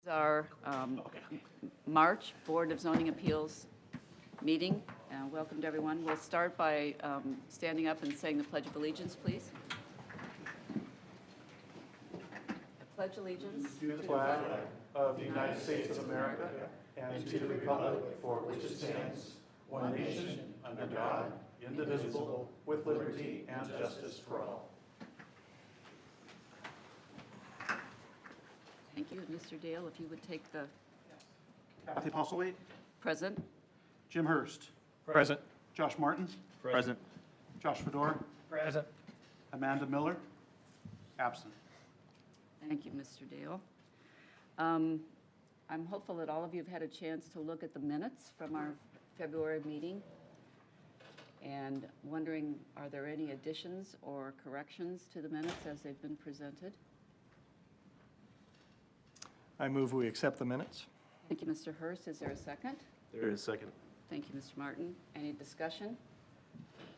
Our March Board of Zoning Appeals meeting. Welcome to everyone. We'll start by standing up and saying the Pledge of Allegiance, please. I pledge allegiance to the flag of the United States of America and to the republic for which it stands, one nation, under God, indivisible, with liberty and justice for all. Thank you. Mr. Dale, if you would take the Kathy Postlewaite, present. Jim Hurst, Present. Josh Martin, Present. Josh Fedor, Present. Amanda Miller, absent. Thank you, Mr. Dale. I'm hopeful that all of you have had a chance to look at the minutes from our February meeting and wondering, are there any additions or corrections to the minutes as they've been presented? I move we accept the minutes. Thank you, Mr. Hurst. Is there a second? There is a second. Thank you, Mr. Martin. Any discussion?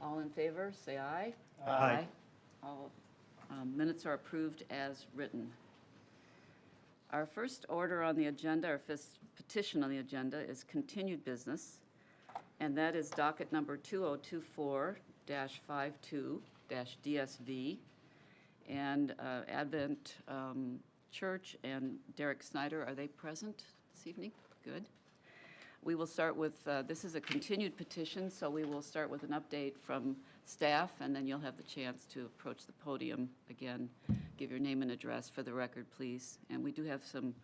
All in favor, say aye. Aye. All minutes are approved as written. Our first order on the agenda, our first petition on the agenda is continued business, and that is docket number 2024-52-DSV. And Advent Church and Derek Snyder, are they present this evening? Good. We will start with, this is a continued petition, so we will start with an update from staff, and then you'll have the chance to approach the podium again. Give your name and address for the record, please. And we do have some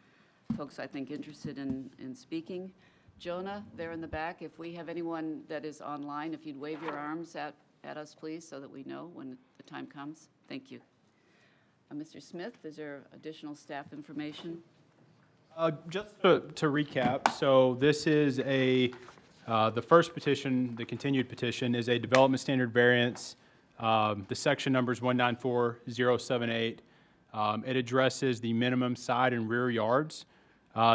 folks, I think, interested in speaking. Jonah, there in the back, if we have anyone that is online, if you'd wave your arms at us, please, so that we know when the time comes. Thank you. Mr. Smith, is there additional staff information? Just to recap, so this is the first petition, the continued petition, is a development standard variance. The section number is 194078. It addresses the minimum side and rear yards,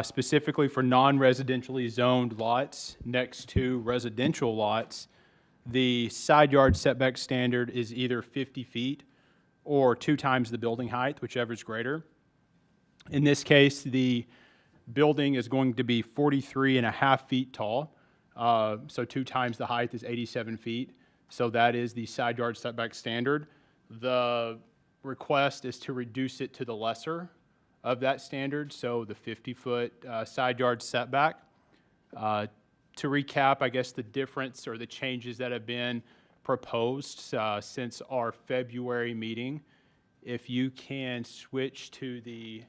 specifically for non-residentially zoned lots next to residential lots. The side yard setback standard is either 50 feet or 2 times the building height, whichever is greater. In this case, the building is going to be 43.5 feet tall, so 2 times the height is 87 feet. So that is the side yard setback standard. The request is to reduce it to the lesser of that standard, so the 50-foot side yard setback. To recap, I guess the difference or the changes that have been proposed since our February meeting. If you can switch to the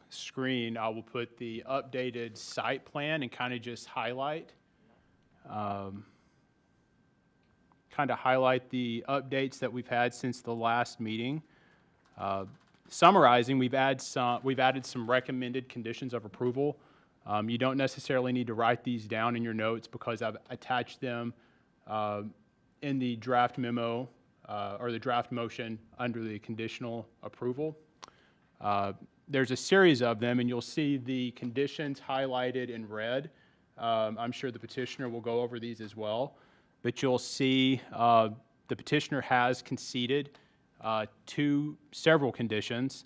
screen, I will put the updated site plan and kind of just highlight the updates that we've had since the last meeting. Summarizing, we've added some recommended conditions of approval. You don't necessarily need to write these down in your notes because I've attached them in the draft memo or the draft motion under the conditional approval. There's a series of them, and you'll see the conditions highlighted in red. I'm sure the petitioner will go over these as well, but you'll see the petitioner has conceded to several conditions.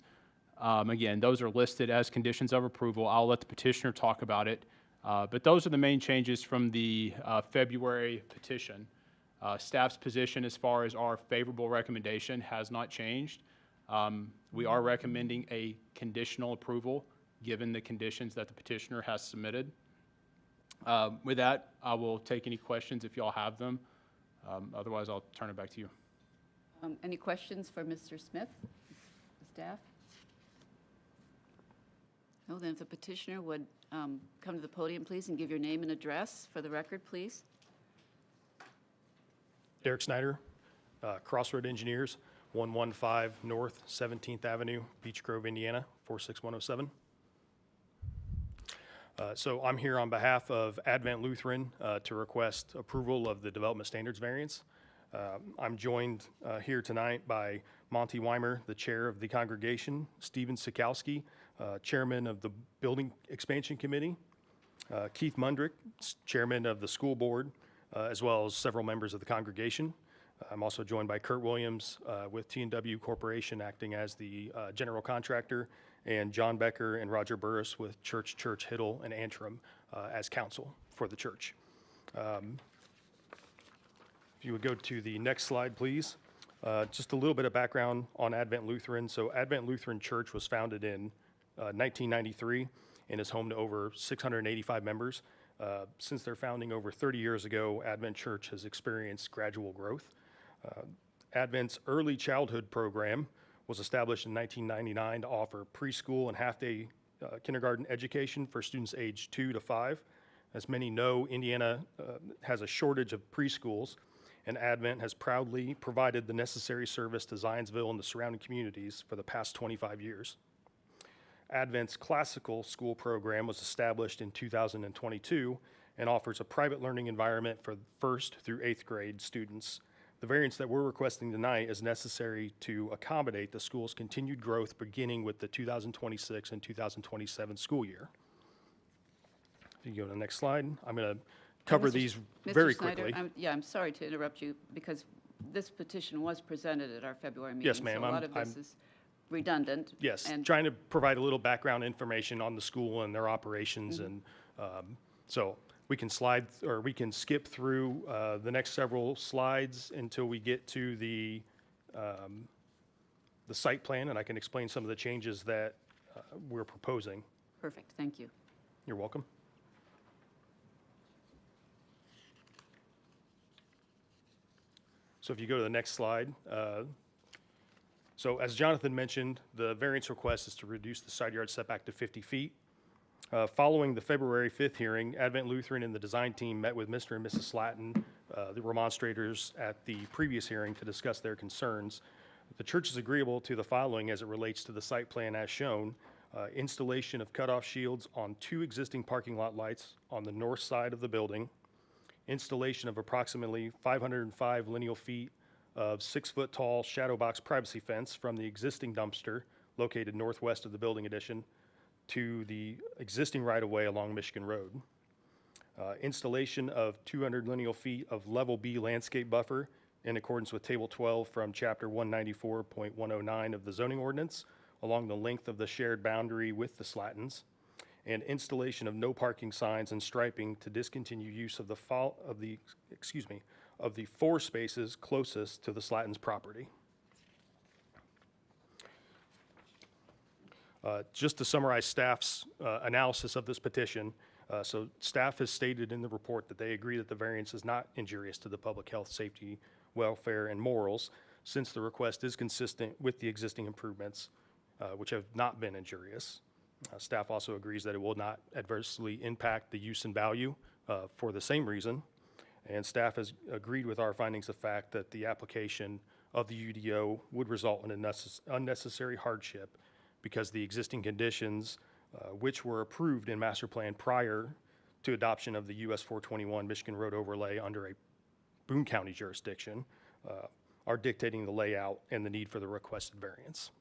Again, those are listed as conditions of approval. I'll let the petitioner talk about it. But those are the main changes from the February petition. Staff's position as far as our favorable recommendation has not changed. We are recommending a conditional approval given the conditions that the petitioner has submitted. With that, I will take any questions if y'all have them. Otherwise, I'll turn it back to you. Any questions for Mr. Smith, the staff? No, then if the petitioner would come to the podium, please, and give your name and address for the record, please. Derek Snyder, Crossroad Engineers, 115 North 17th Avenue, Beech Grove, Indiana, 46107. So I'm here on behalf of Advent Lutheran to request approval of the development standards variance. I'm joined here tonight by Monty Weimer, the chair of the congregation, Stephen Sikowski, chairman of the Building Expansion Committee, Keith Mundrick, chairman of the school board, as well as several members of the congregation. I'm also joined by Kurt Williams with T&W Corporation acting as the general contractor, and John Becker and Roger Burris with Church, Hiddle, and Antrim as counsel for the church. If you would go to the next slide, please. Just a little bit of background on Advent Lutheran. So Advent Lutheran Church was founded in 1993 and is home to over 685 members. Since their founding over 30 years ago, Advent Church has experienced gradual growth. Advent's early childhood program was established in 1999 to offer preschool and half-day kindergarten education for students aged 2 to 5. As many know, Indiana has a shortage of preschools, and Advent has proudly provided the necessary service to Zionsville and the surrounding communities for the past 25 years. Advent's classical school program was established in 2022 and offers a private learning environment for 1st through 8th grade students. The variance that we're requesting tonight is necessary to accommodate the school's continued growth beginning with the 2026 and 2027 school year. If you go to the next slide, I'm going to cover these very quickly. I'm sorry to interrupt you, because this petition was presented at our February meeting. Yes, ma'am. So a lot of this is redundant. Yes, and trying to provide a little background information on the school and their operations, and so we can we can skip through the next several slides until we get to the site plan, and I can explain some of the changes that we're proposing. Perfect, thank you. You're welcome. So if you go to the next slide, so as Jonathan mentioned, the variance request is to reduce the side yard setback to 50 feet. Following the February 5th hearing, Advent Lutheran and the design team met with Mr. and Mrs. Slatton, the remonstrators, at the previous hearing to discuss their concerns. The church is agreeable to the following as it relates to the site plan as shown. Installation of cutoff shields on 2 existing parking lot lights on the north side of the building. Installation of approximately 505 lineal feet of 6-foot tall shadow box privacy fence from the existing dumpster located northwest of the building addition to the existing right-of-way along Michigan Road. Installation of 200 lineal feet of level B landscape buffer in accordance with Table 12 from Chapter 194.109 of the zoning ordinance along the length of the shared boundary with the Slattons, and installation of no parking signs and striping to discontinue use of the 4 spaces closest to the Slattons' property. Just to summarize staff's analysis of this petition, so staff has stated in the report that they agree that the variance is not injurious to the public health, safety, welfare, and morals, since the request is consistent with the existing improvements, which have not been injurious. Staff also agrees that it will not adversely impact the use and value for the same reason. And staff has agreed with our findings of fact that the application of the UDO would result in an unnecessary hardship because the existing conditions, which were approved in master plan prior to adoption of the US 421 Michigan Road overlay under a Boone County jurisdiction, are dictating the layout and the need for the requested variance.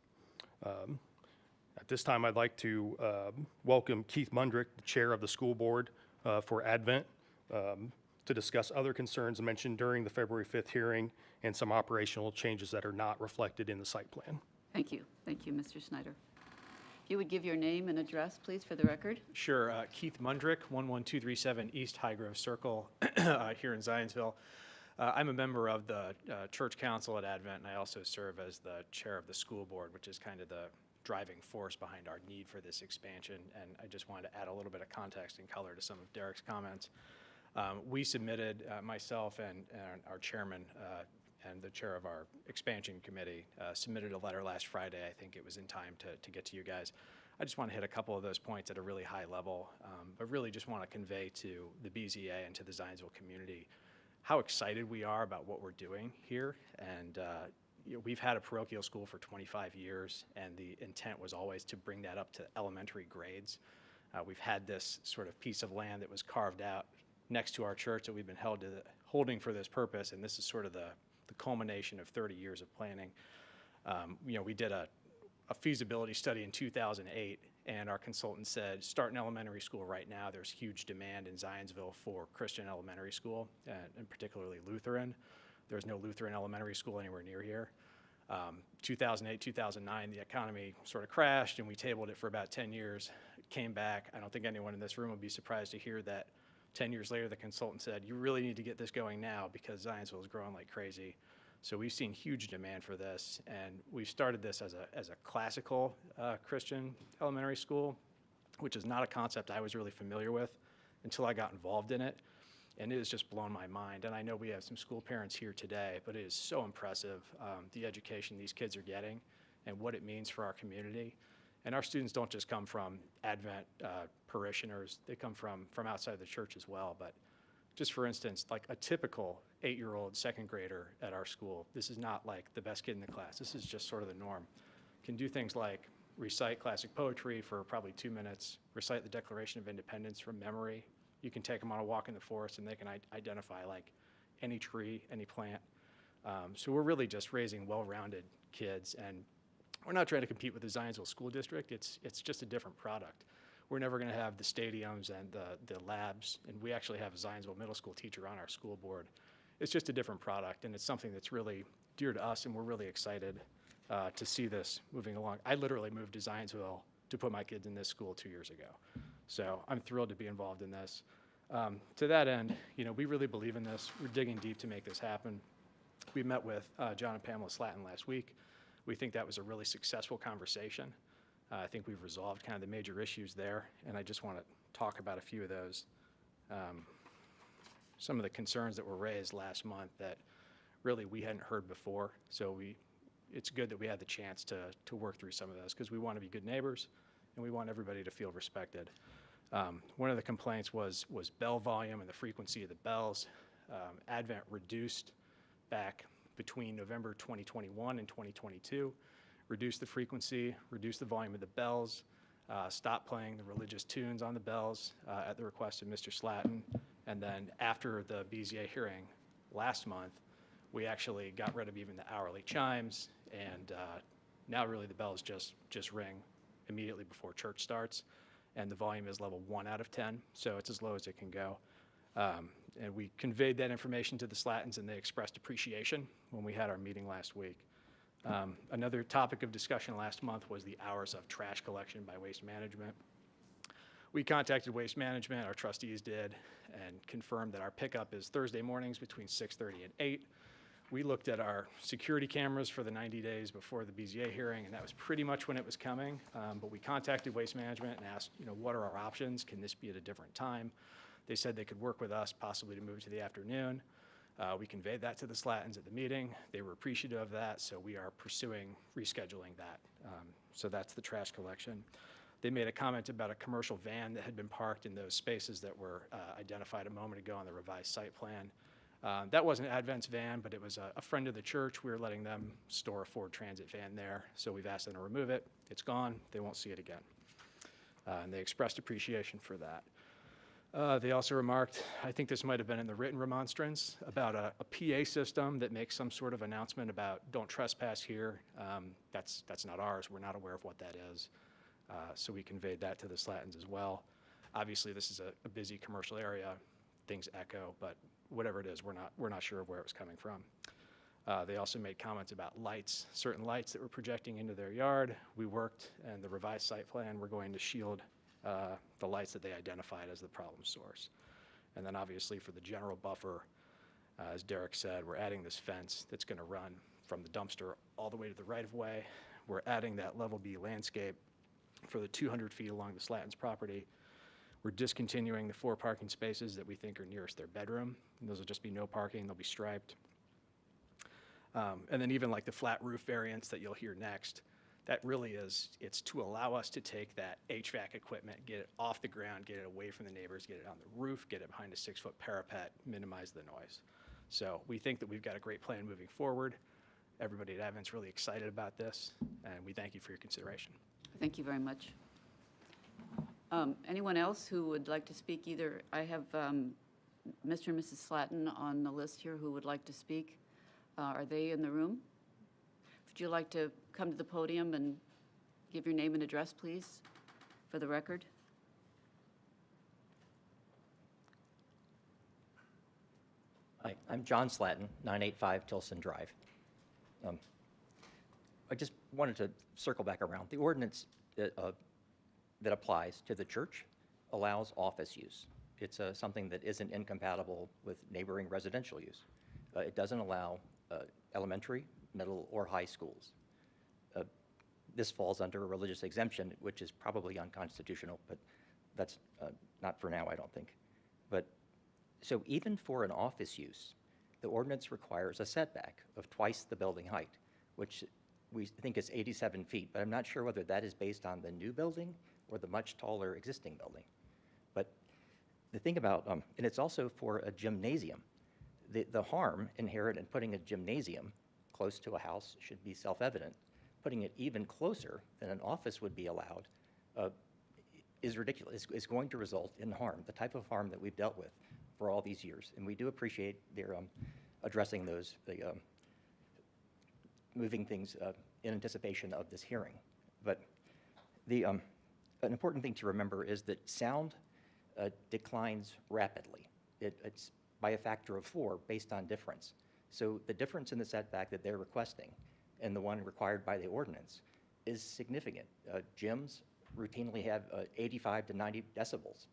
At this time, I'd like to welcome Keith Mundrick, the chair of the school board for Advent, to discuss other concerns mentioned during the February 5th hearing and some operational changes that are not reflected in the site plan. Thank you, Mr. Snyder. If you would give your name and address, please, for the record. Sure. Keith Mundrick, 11237 East Highgrove Circle here in Zionsville. I'm a member of the church council at Advent, and I also serve as the chair of the school board, which is kind of the driving force behind our need for this expansion. And I just wanted to add a little bit of context and color to some of Derek's comments. We submitted, myself and our chairman and the chair of our expansion committee submitted a letter last Friday. I think it was in time to get to you guys. I just want to hit a couple of those points at a really high level, but really just want to convey to the BZA and to the Zionsville community how excited we are about what we're doing here. And we've had a parochial school for 25 years, and the intent was always to bring that up to elementary grades. We've had this sort of piece of land that was carved out next to our church that we've been holding for this purpose, and this is sort of the culmination of 30 years of planning. We did a feasibility study in 2008, and our consultant said, start an elementary school right now. There's huge demand in Zionsville for Christian elementary school, and particularly Lutheran. There's no Lutheran elementary school anywhere near here. 2008, 2009, the economy sort of crashed, and we tabled it for about 10 years. It came back. I don't think anyone in this room would be surprised to hear that 10 years later, the consultant said, you really need to get this going now because Zionsville is growing like crazy. So we've seen huge demand for this, and we started this as a classical Christian elementary school, which is not a concept I was really familiar with until I got involved in it. And it has just blown my mind. And I know we have some school parents here today, but it is so impressive, the education these kids are getting and what it means for our community. And our students don't just come from Advent parishioners, they come from outside the church as well. But just for instance, like a typical 8-year-old second grader at our school, this is not like the best kid in the class, this is just sort of the norm, can do things like recite classic poetry for probably 2 minutes, recite the Declaration of Independence from memory. You can take them on a walk in the forest and they can identify like any tree, any plant. So we're really just raising well-rounded kids, and we're not trying to compete with the Zionsville School District. It's just a different product. We're never going to have the stadiums and the labs, and we actually have a Zionsville middle school teacher on our school board. It's just a different product, and it's something that's really dear to us, and we're really excited to see this moving along. I literally moved to Zionsville to put my kids in this school 2 years ago. So I'm thrilled to be involved in this. To that end, we really believe in this. We're digging deep to make this happen. We met with John and Pamela Slatton last week. We think that was a really successful conversation. I think we've resolved kind of the major issues there, and I just want to talk about a few of those. Some of the concerns that were raised last month that really we hadn't heard before. So it's good that we had the chance to work through some of those, because we want to be good neighbors and we want everybody to feel respected. One of the complaints was bell volume and the frequency of the bells. Advent reduced back between November 2021 and 2022, reduced the frequency, reduced the volume of the bells, stopped playing the religious tunes on the bells at the request of Mr. Slatton. And then after the BZA hearing last month, we actually got rid of even the hourly chimes, and now really the bells just ring immediately before church starts, and the volume is level 1 out of 10, so it's as low as it can go. And we conveyed that information to the Slattons, and they expressed appreciation when we had our meeting last week. Another topic of discussion last month was the hours of trash collection by Waste Management. We contacted Waste Management, our trustees did, and confirmed that our pickup is Thursday mornings between 6:30 and 8. We looked at our security cameras for the 90 days before the BZA hearing, and that was pretty much when it was coming. But we contacted Waste Management and asked, what are our options? Can this be at a different time? They said they could work with us, possibly to move to the afternoon. We conveyed that to the Slattons at the meeting. They were appreciative of that, so we are pursuing rescheduling that. So that's the trash collection. They made a comment about a commercial van that had been parked in those spaces that were identified a moment ago on the revised site plan. That wasn't Advent's van, but it was a friend of the church. We were letting them store a Ford Transit van there, so we've asked them to remove it. It's gone. They won't see it again. And they expressed appreciation for that. They also remarked, I think this might have been in the written remonstrance, about a PA system that makes some sort of announcement about don't trespass here. That's not ours. We're not aware of what that is. So we conveyed that to the Slattons as well. Obviously, this is a busy commercial area. Things echo, but whatever it is, we're not sure of where it was coming from. They also made comments about lights, certain lights that were projecting into their yard. We worked, and the revised site plan, we're going to shield the lights that they identified as the problem source. And then obviously for the general buffer, as Derek said, we're adding this fence that's going to run from the dumpster all the way to the right-of-way. We're adding that level B landscape for the 200 feet along the Slattons property. We're discontinuing the 4 parking spaces that we think are nearest their bedroom. And those will just be no parking, they'll be striped. And then even like the flat roof variants that you'll hear next, that really is, it's to allow us to take that HVAC equipment, get it off the ground, get it away from the neighbors, get it on the roof, get it behind a 6-foot parapet, minimize the noise. So we think that we've got a great plan moving forward. Everybody at Advent's really excited about this, and we thank you for your consideration. Thank you very much. Anyone else who would like to speak? Either I have Mr. and Mrs. Slatton on the list here who would like to speak. Are they in the room? Would you like to come to the podium and give your name and address, please, for the record? Hi, I'm John Slatton, 985 Tilson Drive. I just wanted to circle back around. The ordinance that applies to the church allows office use. It's something that isn't incompatible with neighboring residential use. It doesn't allow elementary, middle, or high schools. This falls under a religious exemption, which is probably unconstitutional, but that's not for now, I don't think. But so even for an office use, the ordinance requires a setback of twice the building height, which we think is 87 feet, but I'm not sure whether that is based on the new building or the much taller existing building. But the thing about, and it's also for a gymnasium. The harm inherent in putting a gymnasium close to a house should be self-evident. Putting it even closer than an office would be allowed is ridiculous. It's going to result in harm, the type of harm that we've dealt with for all these years. And we do appreciate their addressing those, moving things in anticipation of this hearing. But an important thing to remember is that sound declines rapidly. It's by a factor of 4 based on difference. So the difference in the setback that they're requesting and the one required by the ordinance is significant. Gyms routinely have 85 to 90 decibels.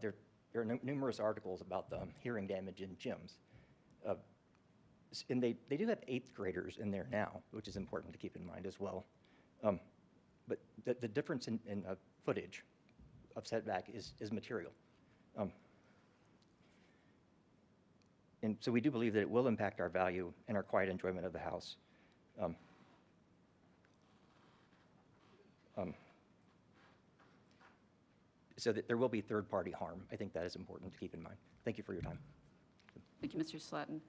There are numerous articles about the hearing damage in gyms. And they do have 8th graders in there now, which is important to keep in mind as well. But the difference in footage of setback is material. And so we do believe that it will impact our value and our quiet enjoyment of the house. So that there will be third-party harm. I think that is important to keep in mind. Thank you for your time. Thank you, Mr. Slatton.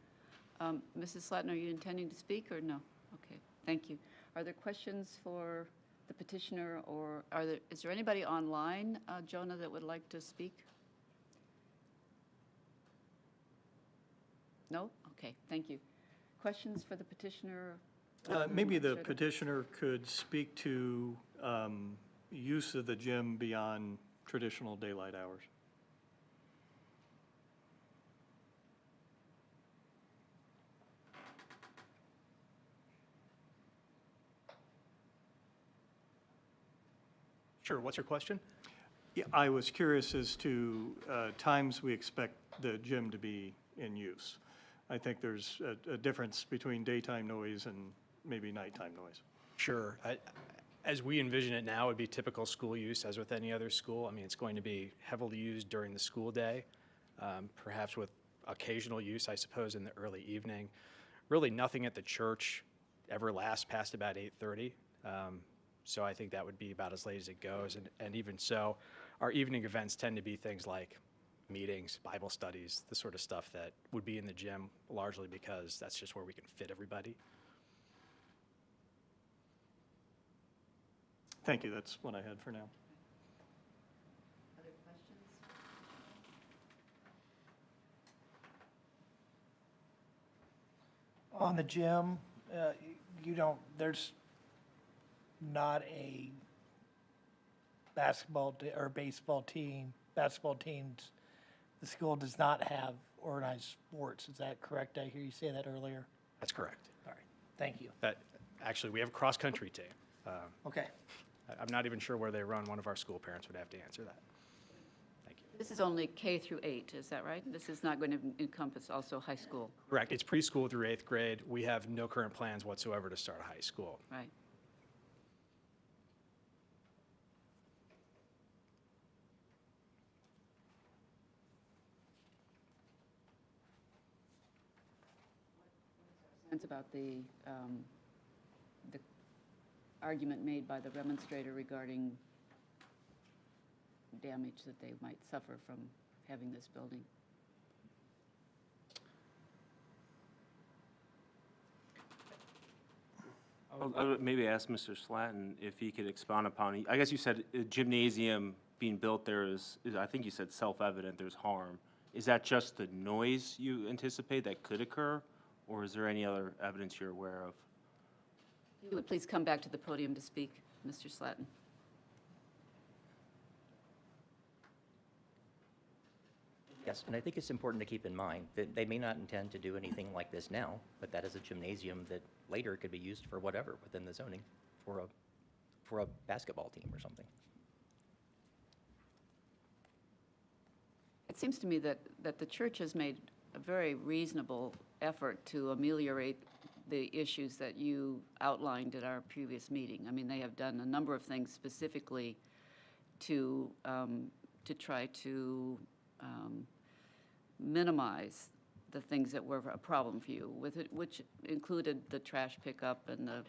Mrs. Slatton, are you intending to speak or no? Okay, thank you. Are there questions for the petitioner, or is there anybody online, Jonah, that would like to speak? No? Okay, thank you. Questions for the petitioner? Maybe the Sure. petitioner could speak to use of the gym beyond traditional daylight hours. Sure, what's your question? Yeah, I was curious as to times we expect the gym to be in use. I think there's a difference between daytime noise and maybe nighttime noise. Sure. As we envision it now, it would be typical school use, as with any other school. I mean, it's going to be heavily used during the school day, perhaps with occasional use, I suppose, in the early evening. Really, nothing at the church ever lasts past about 8:30. So I think that would be about as late as it goes. And even so, our evening events tend to be things like meetings, Bible studies, the sort of stuff that would be in the gym, largely because that's just where we can fit everybody. Thank you, that's what I had for now. Other questions? On the gym, there's not a basketball or baseball teams. The school does not have organized sports. Is that correct? I hear you say that earlier. That's correct. All right, thank you. Actually, we have a cross-country team. Okay. I'm not even sure where they run. One of our school parents would have to answer that. Thank you. This is only K through 8, is that right? This is not going to encompass also high school, Correct. It's preschool through 8th grade. We have no current plans whatsoever to start a high school. right? Sense about the argument made by the remonstrator regarding damage that they might suffer from having this building. I would maybe ask Mr. Slatton if he could expound upon, I guess you said a gymnasium being built there is I think you said self-evident, there's harm. Is that just the noise you anticipate that could occur, or is there any other evidence you're aware of? You would please come back to the podium to speak, Mr. Slatton. Yes, and I think it's important to keep in mind that they may not intend to do anything like this now, but that is a gymnasium that later could be used for whatever within the zoning for a basketball team or something. It seems to me that the church has made a very reasonable effort to ameliorate the issues that you outlined at our previous meeting. I mean, they have done a number of things specifically to try to minimize the things that were a problem for you, with it, which included the trash pickup and the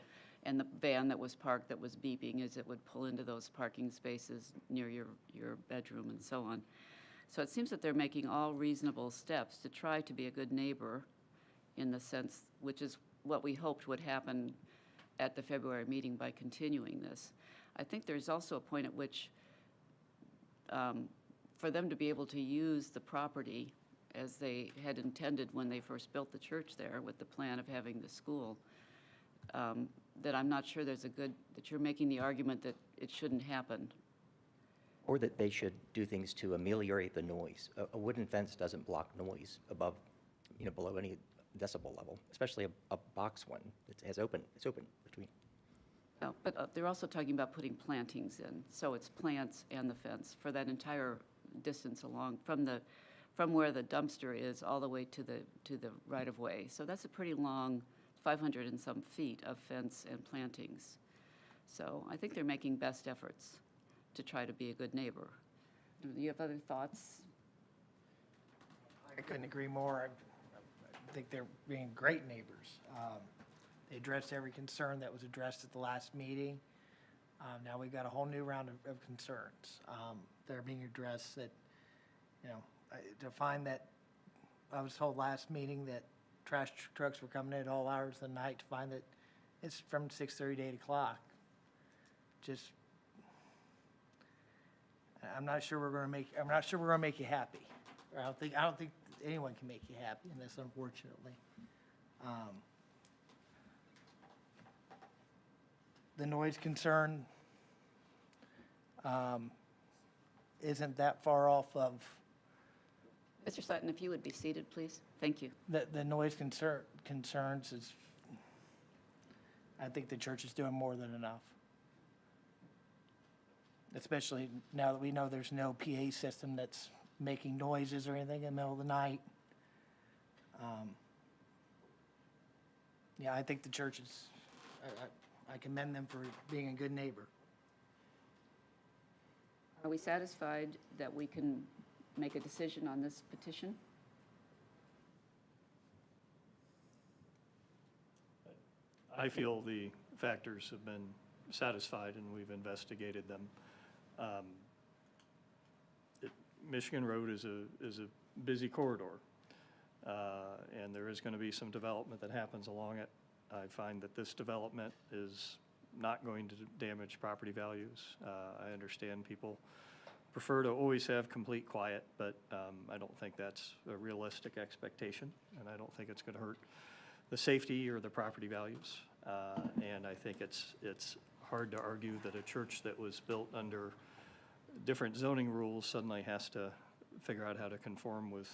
van that was parked that was beeping as it would pull into those parking spaces near your bedroom and so on. So it seems that they're making all reasonable steps to try to be a good neighbor in the sense, which is what we hoped would happen at the February meeting by continuing this. I think there's also a point at which for them to be able to use the property as they had intended when they first built the church there with the plan of having the school, that I'm not sure that you're making the argument that it shouldn't happen. Or that they should do things to ameliorate the noise. A wooden fence doesn't block noise above, below any decibel level, especially a box one. It's open between. Oh, but they're also talking about putting plantings in, so it's plants and the fence for that entire distance along from where the dumpster is all the way to the right-of-way. So that's a pretty long 500 and some feet of fence and plantings. So I think they're making best efforts to try to be a good neighbor. Do you have other thoughts? I couldn't agree more. I think they're being great neighbors. They addressed every concern that was addressed at the last meeting. Now we've got a whole new round of concerns that are being addressed that, to find that, I was told last meeting that trash trucks were coming in at all hours of the night, to find that it's from 6:30 to 8 o'clock. Just, I'm not sure we're going to make you happy. I don't think anyone can make you happy in this, unfortunately. The noise concern isn't that far off of, Mr. Sutton, if you would be seated, please. Thank you. the noise concerns is, I think the church is doing more than enough. Especially now that we know there's no PA system that's making noises or anything in the middle of the night. Yeah, I think the church is, I commend them for being a good neighbor. Are we satisfied that we can make a decision on this petition? I feel the factors have been satisfied and we've investigated them. Michigan Road is a busy corridor, and there is going to be some development that happens along it. I find that this development is not going to damage property values. I understand people prefer to always have complete quiet, but I don't think that's a realistic expectation, and I don't think it's going to hurt the safety or the property values. And I think it's hard to argue that a church that was built under different zoning rules suddenly has to figure out how to conform with,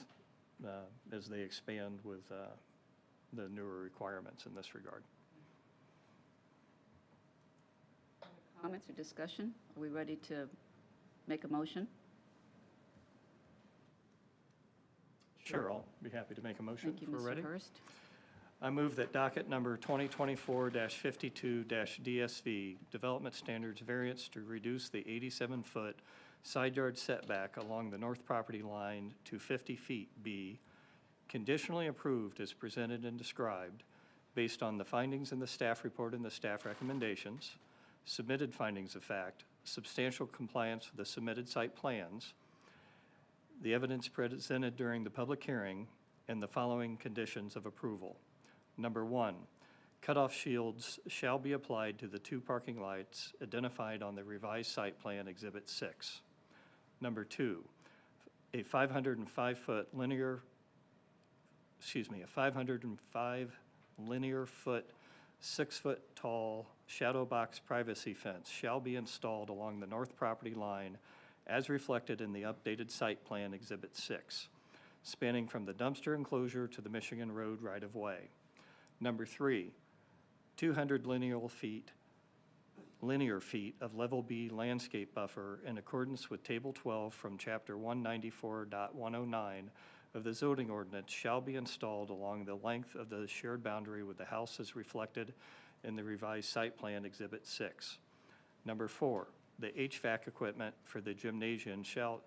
as they expand with the newer requirements in this regard. Comments or discussion? Are we ready to make a motion? Sure, I'll be happy to make a motion Thank you, if we're ready. Mr. Hurst. I move that docket number 2024-52-DSV, Development Standards Variance to reduce the 87-foot side yard setback along the north property line to 50 feet be conditionally approved as presented and described based on the findings in the staff report and the staff recommendations, submitted findings of fact, substantial compliance with the submitted site plans, the evidence presented during the public hearing, and the following conditions of approval. Number 1, cutoff shields shall be applied to the 2 parking lights identified on the revised site plan Exhibit 6. Number 2, a 505 linear foot, 6-foot tall shadow box privacy fence shall be installed along the north property line as reflected in the updated site plan Exhibit 6. spanning from the dumpster enclosure to the Michigan Road right-of-way. Number 3, 200 linear feet of Level B landscape buffer in accordance with Table 12 from Chapter 194.109 of the zoning ordinance shall be installed along the length of the shared boundary with the house as reflected in the revised site plan Exhibit 6. Number 4, the HVAC equipment for the gymnasium shall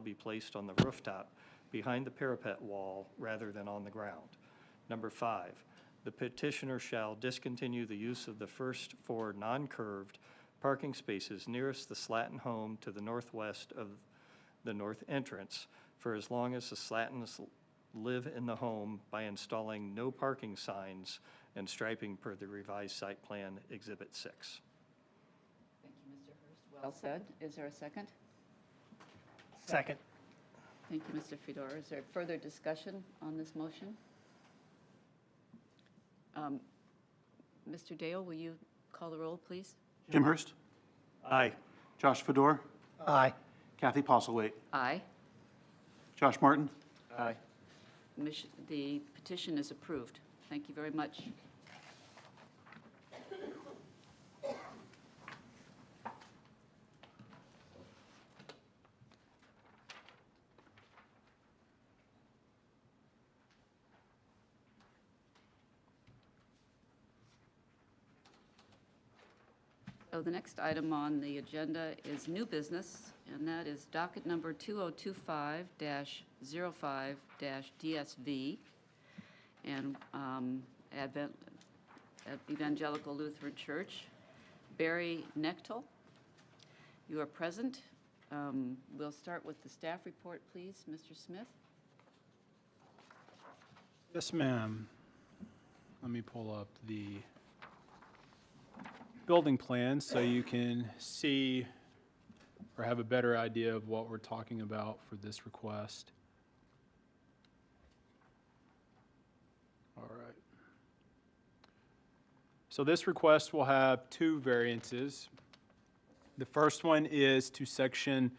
be placed on the rooftop behind the parapet wall rather than on the ground. Number 5, the petitioner shall discontinue the use of the first 4 non-curved parking spaces nearest the Slatton home to the northwest of the north entrance for as long as the Slattons live in the home by installing no parking signs and striping per the revised site plan Exhibit 6. Thank you, Mr. Hurst. Well said. Is there a second? Second. Thank you, Mr. Fedor. Is there further discussion on this motion? Mr. Dale, will you call the roll, please? Jim Hurst. Aye. Josh Fedor. Aye. Kathy Postlethwaite. Aye. Josh Martin. Aye. The petition is approved. Thank you very much. So the next item on the agenda is new business, and that is docket number 2025-05-DSV, and Evangelical Lutheran Church. Barry Nechtel, you are present. We'll start with the staff report, please. Mr. Smith? Yes, ma'am. Let me pull up the building plan so you can see or have a better idea of what we're talking about for this request. All right. So this request will have 2 variances. The first one is to section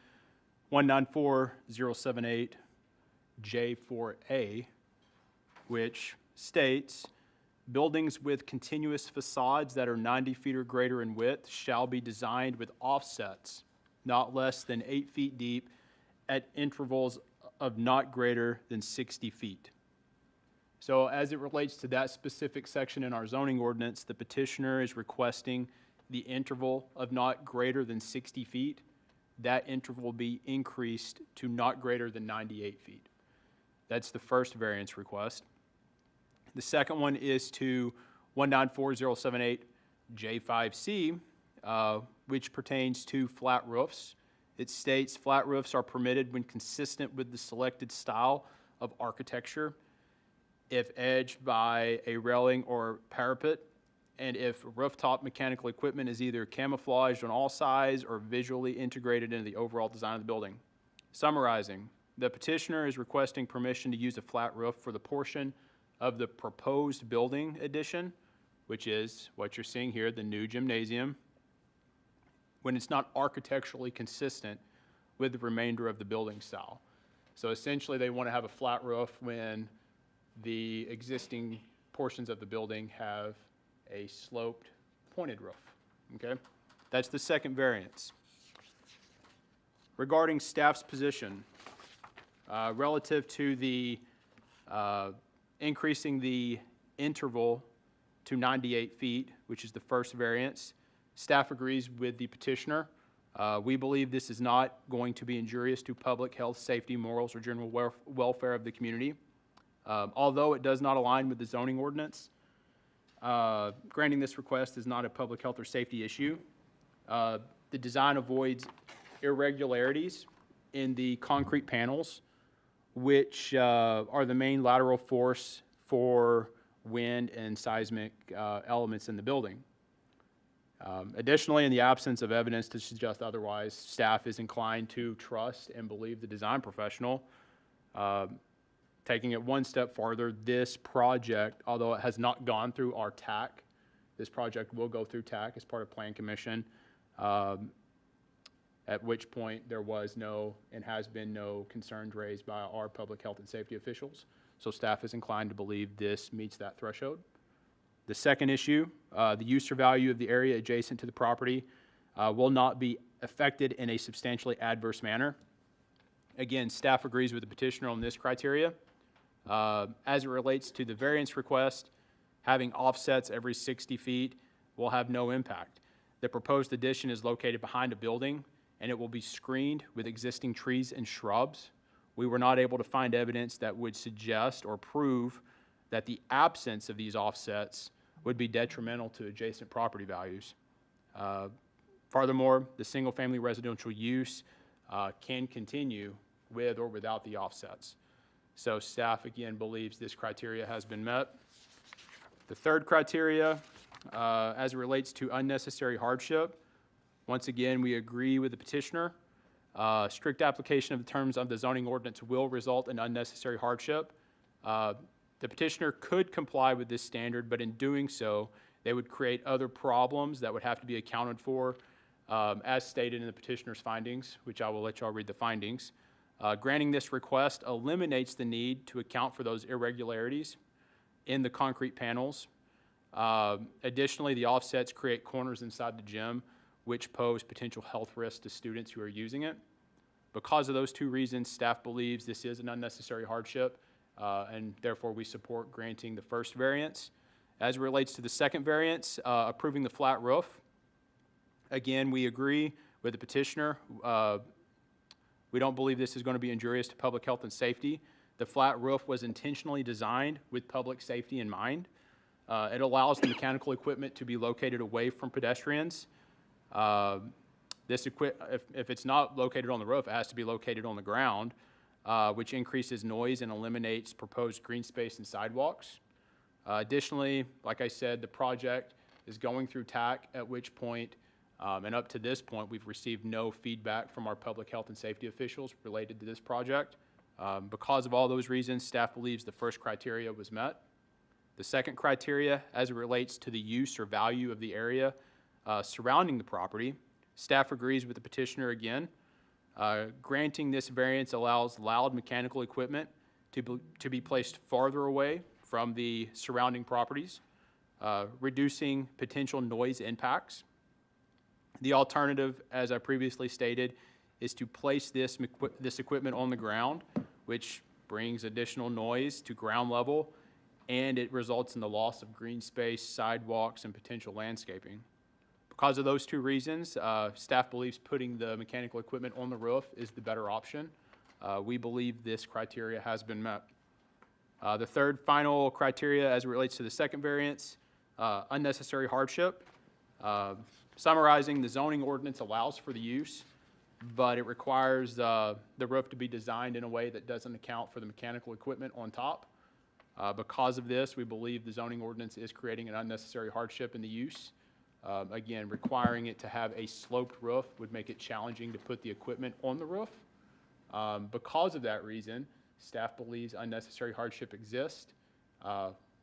194078J4A, which states, buildings with continuous facades that are 90 feet or greater in width shall be designed with offsets not less than 8 feet deep at intervals of not greater than 60 feet. So as it relates to that specific section in our zoning ordinance, the petitioner is requesting the interval of not greater than 60 feet. That interval be increased to not greater than 98 feet. That's the first variance request. The second one is to 194078J5C, which pertains to flat roofs. It states flat roofs are permitted when consistent with the selected style of architecture, if edged by a railing or parapet, and if rooftop mechanical equipment is either camouflaged on all sides or visually integrated into the overall design of the building. Summarizing, the petitioner is requesting permission to use a flat roof for the portion of the proposed building addition, which is what you're seeing here, the new gymnasium, when it's not architecturally consistent with the remainder of the building style. So essentially, they want to have a flat roof when the existing portions of the building have a sloped, pointed roof, okay? That's the second variance. Regarding staff's position, relative to the increasing the interval to 98 feet, which is the first variance, staff agrees with the petitioner. We believe this is not going to be injurious to public health, safety, morals, or general welfare of the community. Although it does not align with the zoning ordinance, granting this request is not a public health or safety issue. The design avoids irregularities in the concrete panels, which are the main lateral force for wind and seismic elements in the building. Additionally, in the absence of evidence to suggest otherwise, staff is inclined to trust and believe the design professional. Taking it one step farther, this project, although it has not gone through our TAC, this project will go through TAC as part of Plan Commission. at which point there was no and has been no concerns raised by our public health and safety officials. So staff is inclined to believe this meets that threshold. The second issue, the use or value of the area adjacent to the property will not be affected in a substantially adverse manner. Again, staff agrees with the petitioner on this criteria. As it relates to the variance request, having offsets every 60 feet will have no impact. The proposed addition is located behind a building, and it will be screened with existing trees and shrubs. We were not able to find evidence that would suggest or prove that the absence of these offsets would be detrimental to adjacent property values. Furthermore, the single-family residential use can continue with or without the offsets. So staff, again, believes this criteria has been met. The third criteria, as it relates to unnecessary hardship, once again, we agree with the petitioner. Strict application of the terms of the zoning ordinance will result in unnecessary hardship. The petitioner could comply with this standard, but in doing so, they would create other problems that would have to be accounted for, as stated in the petitioner's findings, which I will let y'all read the findings. Granting this request eliminates the need to account for those irregularities in the concrete panels. Additionally, the offsets create corners inside the gym, which pose potential health risks to students who are using it. Because of those two reasons, staff believes this is an unnecessary hardship, and therefore we support granting the first variance. As it relates to the second variance, approving the flat roof, again, we agree with the petitioner. We don't believe this is going to be injurious to public health and safety. The flat roof was intentionally designed with public safety in mind. It allows the mechanical equipment to be located away from pedestrians. If it's not located on the roof, it has to be located on the ground, which increases noise and eliminates proposed green space and sidewalks. Additionally, like I said, the project is going through TAC, at which point, and up to this point, we've received no feedback from our public health and safety officials related to this project. Because of all those reasons, staff believes the first criteria was met. The second criteria, as it relates to the use or value of the area surrounding the property, staff agrees with the petitioner again. Granting this variance allows loud mechanical equipment to be placed farther away from the surrounding properties, reducing potential noise impacts. The alternative, as I previously stated, is to place this equipment on the ground, which brings additional noise to ground level, and it results in the loss of green space, sidewalks, and potential landscaping. Because of those two reasons, staff believes putting the mechanical equipment on the roof is the better option. We believe this criteria has been met. The third final criteria as it relates to the second variance, unnecessary hardship. Summarizing, the zoning ordinance allows for the use, but it requires the roof to be designed in a way that doesn't account for the mechanical equipment on top. Because of this, we believe the zoning ordinance is creating an unnecessary hardship in the use. Again, requiring it to have a sloped roof would make it challenging to put the equipment on the roof. Because of that reason, staff believes unnecessary hardship exists.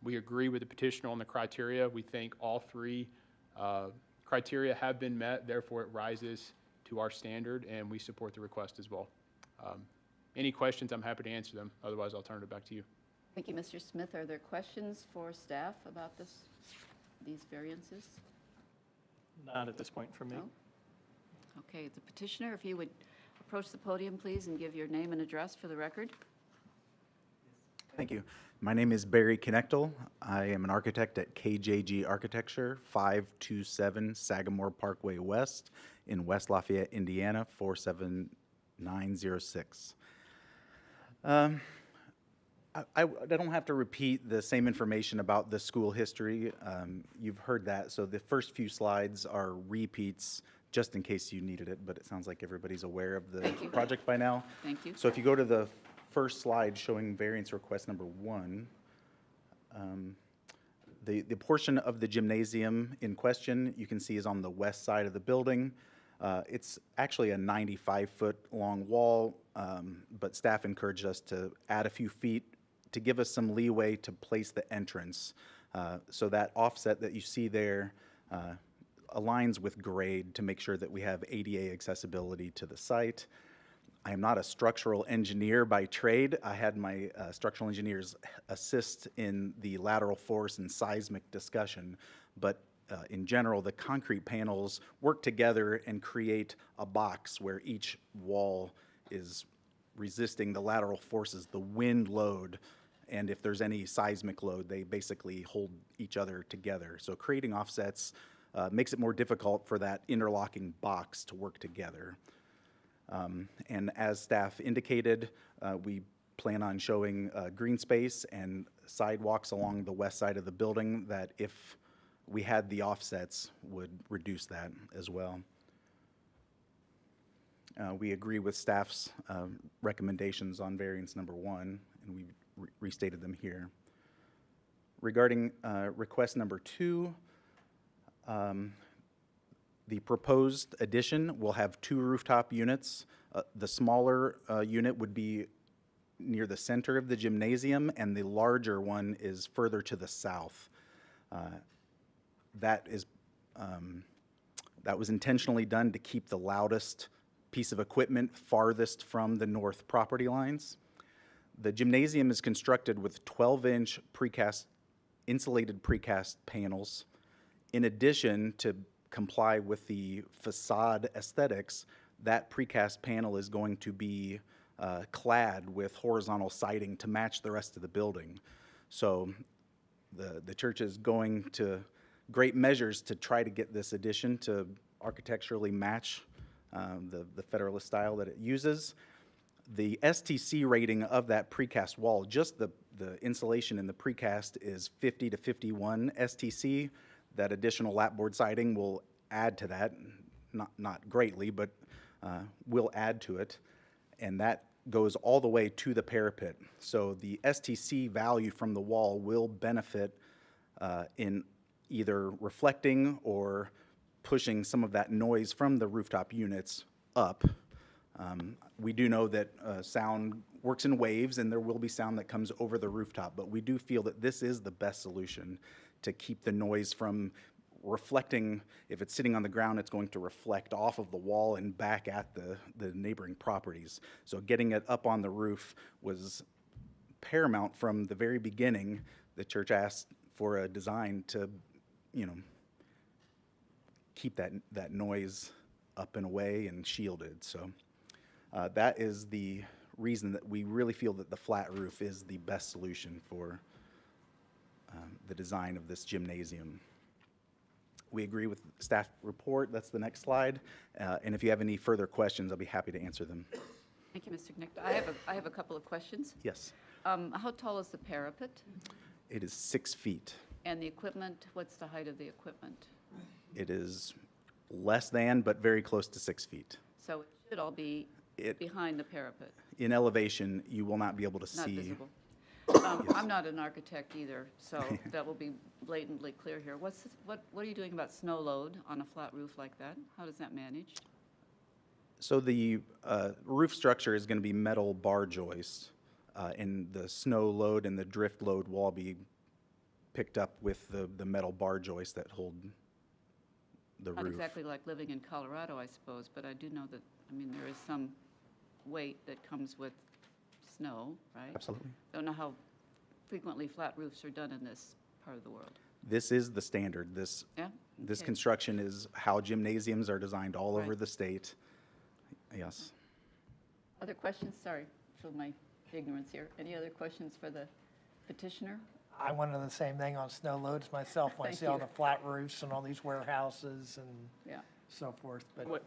We agree with the petitioner on the criteria. We think all three criteria have been met, therefore it rises to our standard, and we support the request as well. Any questions, I'm happy to answer them. Otherwise, I'll turn it back to you. Thank you, Mr. Smith. Are there questions for staff about these variances? Not at this point from me. No? Okay, the petitioner, if you would approach the podium, please, and give your name and address for the record. Thank you. My name is Barry Knechtel. I am an architect at KJG Architecture, 527 Sagamore Parkway West in West Lafayette, Indiana, 47906. I don't have to repeat the same information about the school history. You've heard that, so the first few slides are repeats, just in case you needed it, but it sounds like everybody's aware of the project by now. Thank you. So if you go to the first slide showing variance request number 1, the portion of the gymnasium in question you can see is on the west side of the building. It's actually a 95-foot long wall, but staff encouraged us to add a few feet to give us some leeway to place the entrance. So that offset that you see there aligns with grade to make sure that we have ADA accessibility to the site. I am not a structural engineer by trade. I had my structural engineers assist in the lateral force and seismic discussion, but in general, the concrete panels work together and create a box where each wall is resisting the lateral forces, the wind load, and if there's any seismic load, they basically hold each other together. So creating offsets makes it more difficult for that interlocking box to work together. And as staff indicated, we plan on showing green space and sidewalks along the west side of the building that, if we had the offsets, would reduce that as well. We agree with staff's recommendations on variance number 1, and we've restated them here. Regarding request number 2, the proposed addition will have 2 rooftop units. The smaller unit would be near the center of the gymnasium, and the larger one is further to the south. That was intentionally done to keep the loudest piece of equipment farthest from the north property lines. The gymnasium is constructed with 12-inch insulated precast panels. In addition, to comply with the facade aesthetics, that precast panel is going to be clad with horizontal siding to match the rest of the building. So the church is going to great measures to try to get this addition to architecturally match the Federalist style that it uses. The STC rating of that precast wall, just the insulation in the precast, is 50 to 51 STC. That additional lapboard siding will add to that, not greatly, but will add to it, and that goes all the way to the parapet. So the STC value from the wall will benefit in either reflecting or pushing some of that noise from the rooftop units up. We do know that sound works in waves, and there will be sound that comes over the rooftop, but we do feel that this is the best solution to keep the noise from reflecting. If it's sitting on the ground, it's going to reflect off of the wall and back at the neighboring properties. So getting it up on the roof was paramount from the very beginning. The church asked for a design to, keep that noise up and away and shielded. So that is the reason that we really feel that the flat roof is the best solution for the design of this gymnasium. We agree with the staff report. That's the next slide. And if you have any further questions, I'll be happy to answer them. Thank you, Mr. Knicht. I have a couple of questions. Yes. How tall is the parapet? It is 6 feet. And the equipment, what's the height of the equipment? It is less than, but very close to 6 feet. So it should all be behind the parapet, In elevation, you will not be able to not see. visible. I'm not an architect either, so that will be blatantly clear here. What are you doing about snow load on a flat roof like that? How does that manage? So the roof structure is going to be metal bar joists, and the snow load and the drift load will all be picked up with the metal bar joists that hold the Not roof. exactly like living in Colorado, I suppose, but I do know that, there is some weight that comes with snow, right? Absolutely. Don't know how frequently flat roofs are done in this part of the world. This is the standard. This Yeah? This Okay. construction is how gymnasiums are designed all over Right. the state. Yes. Other questions? Sorry for my ignorance here. Any other questions for the petitioner? I wonder the same thing on snow loads myself when I Thank see all you. the flat roofs and all these warehouses and Yeah. so forth, but.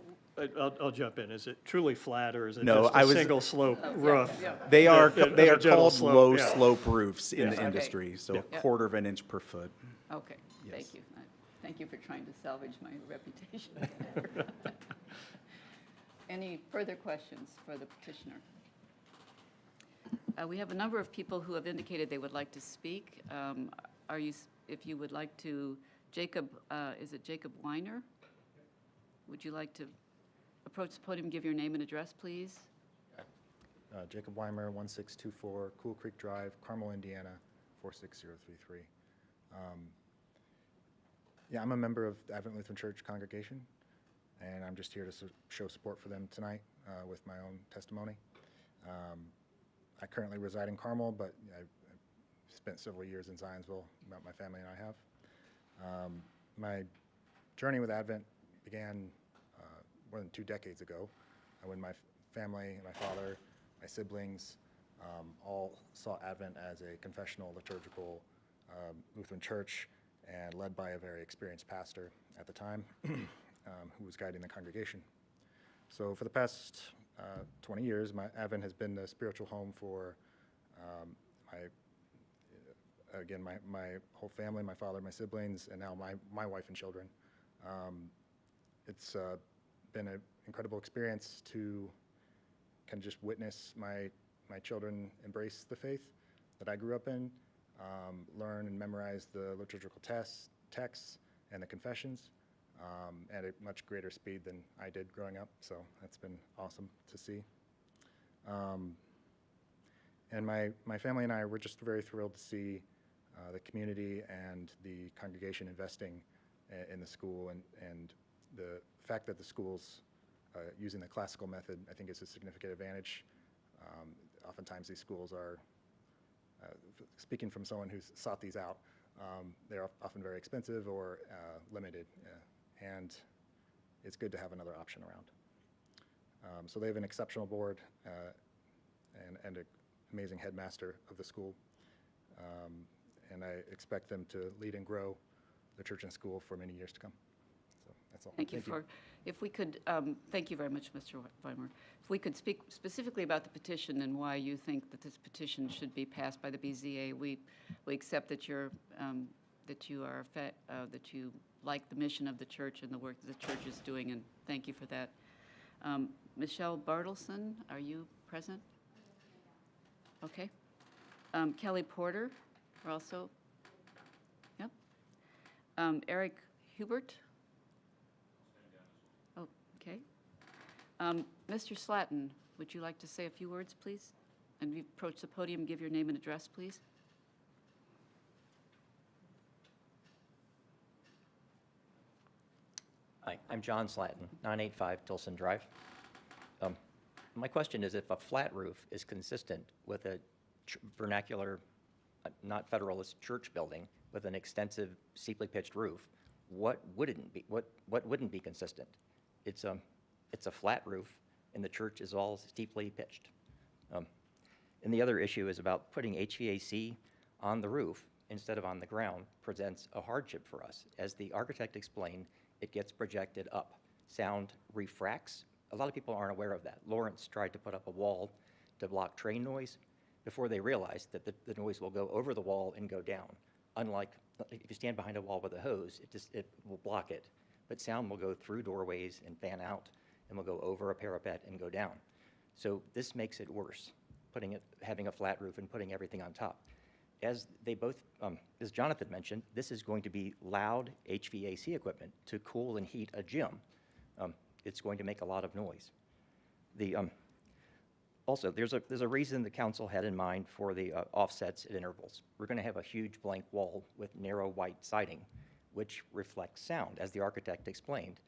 I'll jump in. Is it truly flat, or is it No, just I a was- single slope roof? Yeah. They are At they a are gentle called slope, low yeah. slope roofs in the Okay. industry, so Yeah. a quarter of an inch per foot. Okay, Yes. thank you. Thank you for trying to salvage my reputation. Any further questions for the petitioner? We have a number of people who have indicated they would like to speak. If you would like to, Jacob, is it Jacob Weiner? Would you like to approach the podium, give your name and address, please? Jacob Weimer, 1624 Cool Creek Drive, Carmel, Indiana, 46033. Yeah, I'm a member of the Advent Lutheran Church congregation, and I'm just here to show support for them tonight with my own testimony. I currently reside in Carmel, but I've spent several years in Zionsville, about my family and I have. My journey with Advent began more than 2 decades ago when my family, my father, my siblings all saw Advent as a confessional liturgical Lutheran church and led by a very experienced pastor at the time who was guiding the congregation. So for the past 20 years, my Advent has been the spiritual home for my whole family, my father, my siblings, and now my wife and children. It's been an incredible experience to kind of just witness my children embrace the faith that I grew up in, learn and memorize the liturgical texts and the confessions at a much greater speed than I did growing up. So that's been awesome to see. And my family and I were just very thrilled to see the community and the congregation investing in the school, and the fact that the school's using the classical method, I think, is a significant advantage. Oftentimes these schools are, speaking from someone who's sought these out, they're often very expensive or limited, and it's good to have another option around. So they have an exceptional board and an amazing headmaster of the school, and I expect them to lead and grow the church and school for many years to come. So that's all. Thank you for, if we could, thank you very much, Mr. Weimer. If we could speak specifically about the petition and why you think that this petition should be passed by the BZA. We accept that that you like the mission of the church and the work that the church is doing, and thank you for that. Michelle Bartleson, are you present? Okay. Kelly Porter, are also. Yep. Eric Hubert. Oh, okay. Mr. Slatton, would you like to say a few words, please? And you approach the podium, give your name and address, please. Hi, I'm John Slatton, 985 Tilson Drive. My question is, if a flat roof is consistent with a vernacular, not Federalist church building with an extensive steeply pitched roof, what wouldn't be consistent? It's a flat roof, and the church is all steeply pitched. And the other issue is about putting HVAC on the roof instead of on the ground presents a hardship for us. As the architect explained, it gets projected up. Sound refracts. A lot of people aren't aware of that. Lawrence tried to put up a wall to block train noise before they realized that the noise will go over the wall and go down. Unlike if you stand behind a wall with a hose, it will block it. But sound will go through doorways and fan out, and will go over a parapet and go down. So this makes it worse, having a flat roof and putting everything on top. As as Jonathan mentioned, this is going to be loud HVAC equipment to cool and heat a gym. It's going to make a lot of noise. Also, there's a reason the council had in mind for the offsets at intervals. We're going to have a huge blank wall with narrow white siding, which reflects sound. As the architect explained,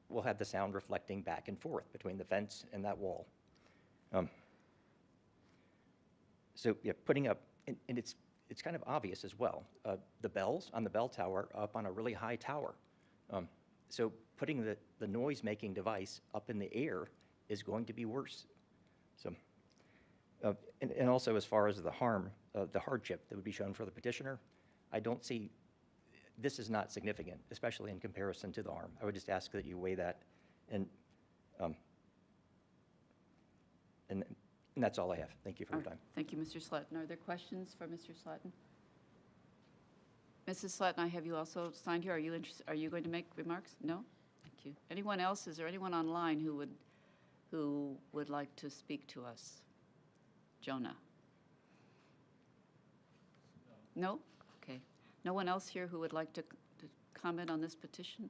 we'll have the sound reflecting back and forth between the fence and that wall. So yeah, putting up, and it's kind of obvious as well, the bells on the bell tower are up on a really high tower. So putting the noise-making device up in the air is going to be worse. So, and also as far as the hardship that would be shown for the petitioner, I don't see, this is not significant, especially in comparison to the harm. I would just ask that you weigh that, and that's all I have. Thank you for your time. Thank you, Mr. Slatton. Are there questions for Mr. Slatton? Mrs. Slatton, I have you also signed here. Are you interested? Are you going to make remarks? No? Thank you. Anyone else? Is there anyone online who would like to speak to us? Jonah? No? Okay. No one else here who would like to comment on this petition?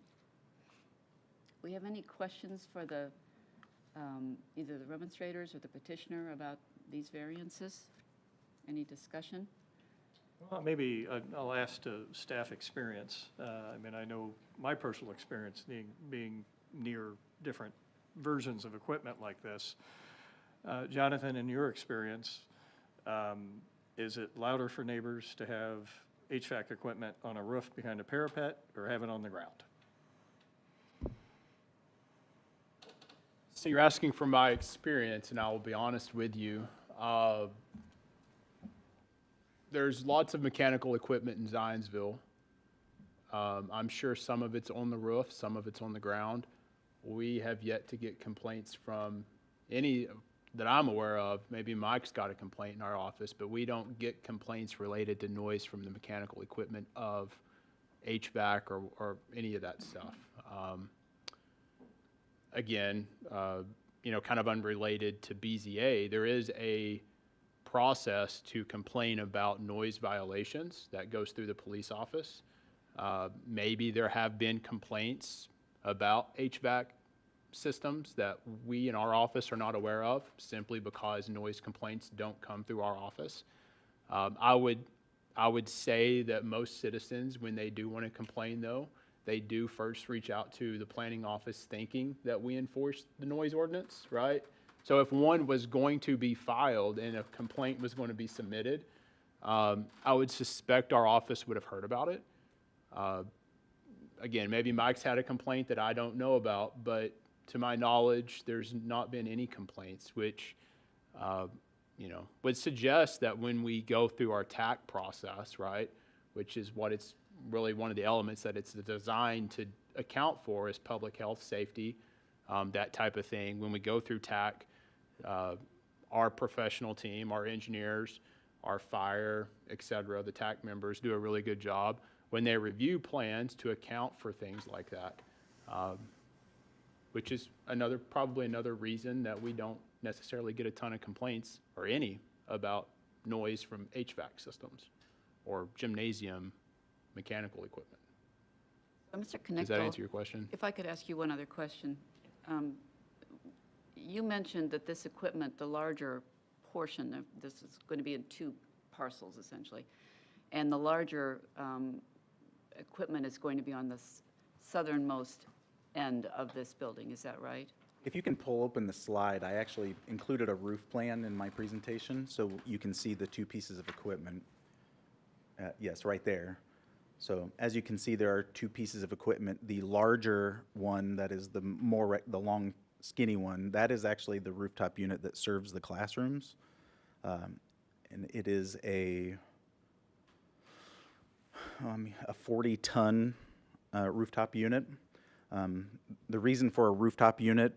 We have any questions for the either the remonstrators or the petitioner about these variances? Any discussion? Well, maybe I'll ask to staff experience. I mean, I know my personal experience being near different versions of equipment like this. Jonathan, in your experience, is it louder for neighbors to have HVAC equipment on a roof behind a parapet or have it on the ground? So you're asking from my experience, and I will be honest with you. There's lots of mechanical equipment in Zionsville. I'm sure some of it's on the roof, some of it's on the ground. We have yet to get complaints from any that I'm aware of. Maybe Mike's got a complaint in our office, but we don't get complaints related to noise from the mechanical equipment of HVAC or any of that stuff. Again, kind of unrelated to BZA, there is a process to complain about noise violations that goes through the police office. Maybe there have been complaints about HVAC systems that we in our office are not aware of, simply because noise complaints don't come through our office. I would say that most citizens, when they do want to complain, though, they do first reach out to the planning office thinking that we enforce the noise ordinance, right? So if one was going to be filed and a complaint was going to be submitted, I would suspect our office would have heard about it. Again, maybe Mike's had a complaint that I don't know about, but to my knowledge, there's not been any complaints, which, would suggest that when we go through our TAC process, right, which is what it's really one of the elements that it's designed to account for is public health, safety, that type of thing. When we go through TAC, our professional team, our engineers, our fire, et cetera, the TAC members do a really good job when they review plans to account for things like that, which is probably another reason that we don't necessarily get a ton of complaints, or any, about noise from HVAC systems or gymnasium mechanical equipment. Mr. Does that Knichtel, answer your question? if I could ask you one other question. You mentioned that this equipment, the larger portion of this is going to be in 2 parcels essentially, and the larger equipment is going to be on the southernmost end of this building. Is that right? If you can pull open the slide, I actually included a roof plan in my presentation, so you can see the 2 pieces of equipment. Yes, right there. So as you can see, there are 2 pieces of equipment. The larger one, that is the long, skinny one, that is actually the rooftop unit that serves the classrooms. And it is a 40-ton rooftop unit. The reason for a rooftop unit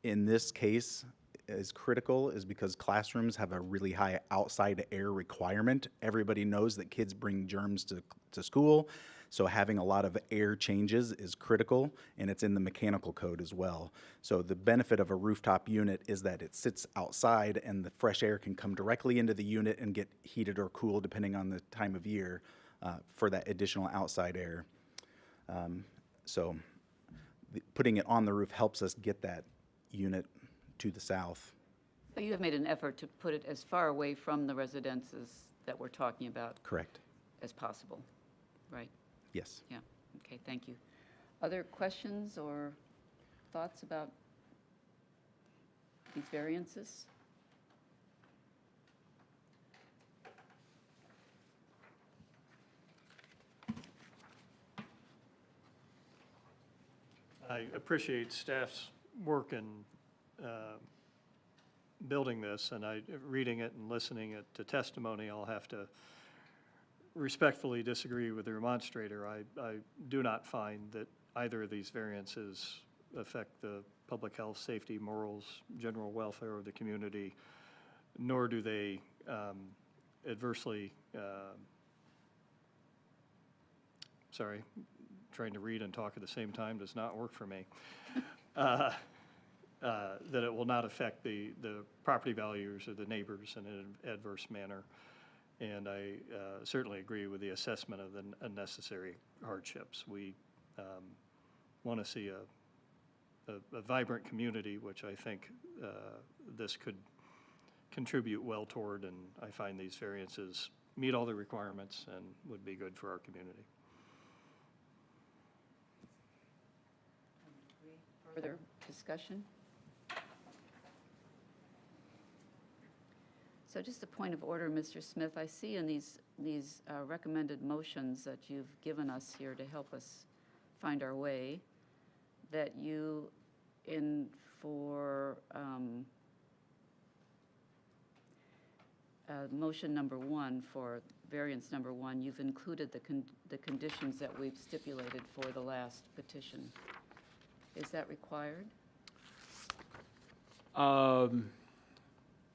in this case is critical is because classrooms have a really high outside air requirement. Everybody knows that kids bring germs to school, so having a lot of air changes is critical, and it's in the mechanical code as well. So the benefit of a rooftop unit is that it sits outside and the fresh air can come directly into the unit and get heated or cooled depending on the time of year for that additional outside air. Putting it on the roof helps us get that unit to the south. So you have made an effort to put it as far away from the residences that we're talking about Correct. as possible, right? Yes. Yeah, okay, thank you. Other questions or thoughts about these variances? I appreciate staff's work in building this, and reading it and listening to testimony, I'll have to respectfully disagree with the remonstrator. I do not find that either of these variances affect the public health, safety, morals, general welfare of the community, nor do they adversely, sorry, trying to read and talk at the same time does not work for me. That it will not affect the property values of the neighbors in an adverse manner. And I certainly agree with the assessment of the unnecessary hardships. We want to see a vibrant community, which I think this could contribute well toward, and I find these variances meet all the requirements and would be good for our community. Further discussion? So just a point of order, Mr. Smith, I see in these recommended motions that you've given us here to help us find our way, that you, for motion number 1, for variance number 1, you've included the conditions that we've stipulated for the last petition. Is that required?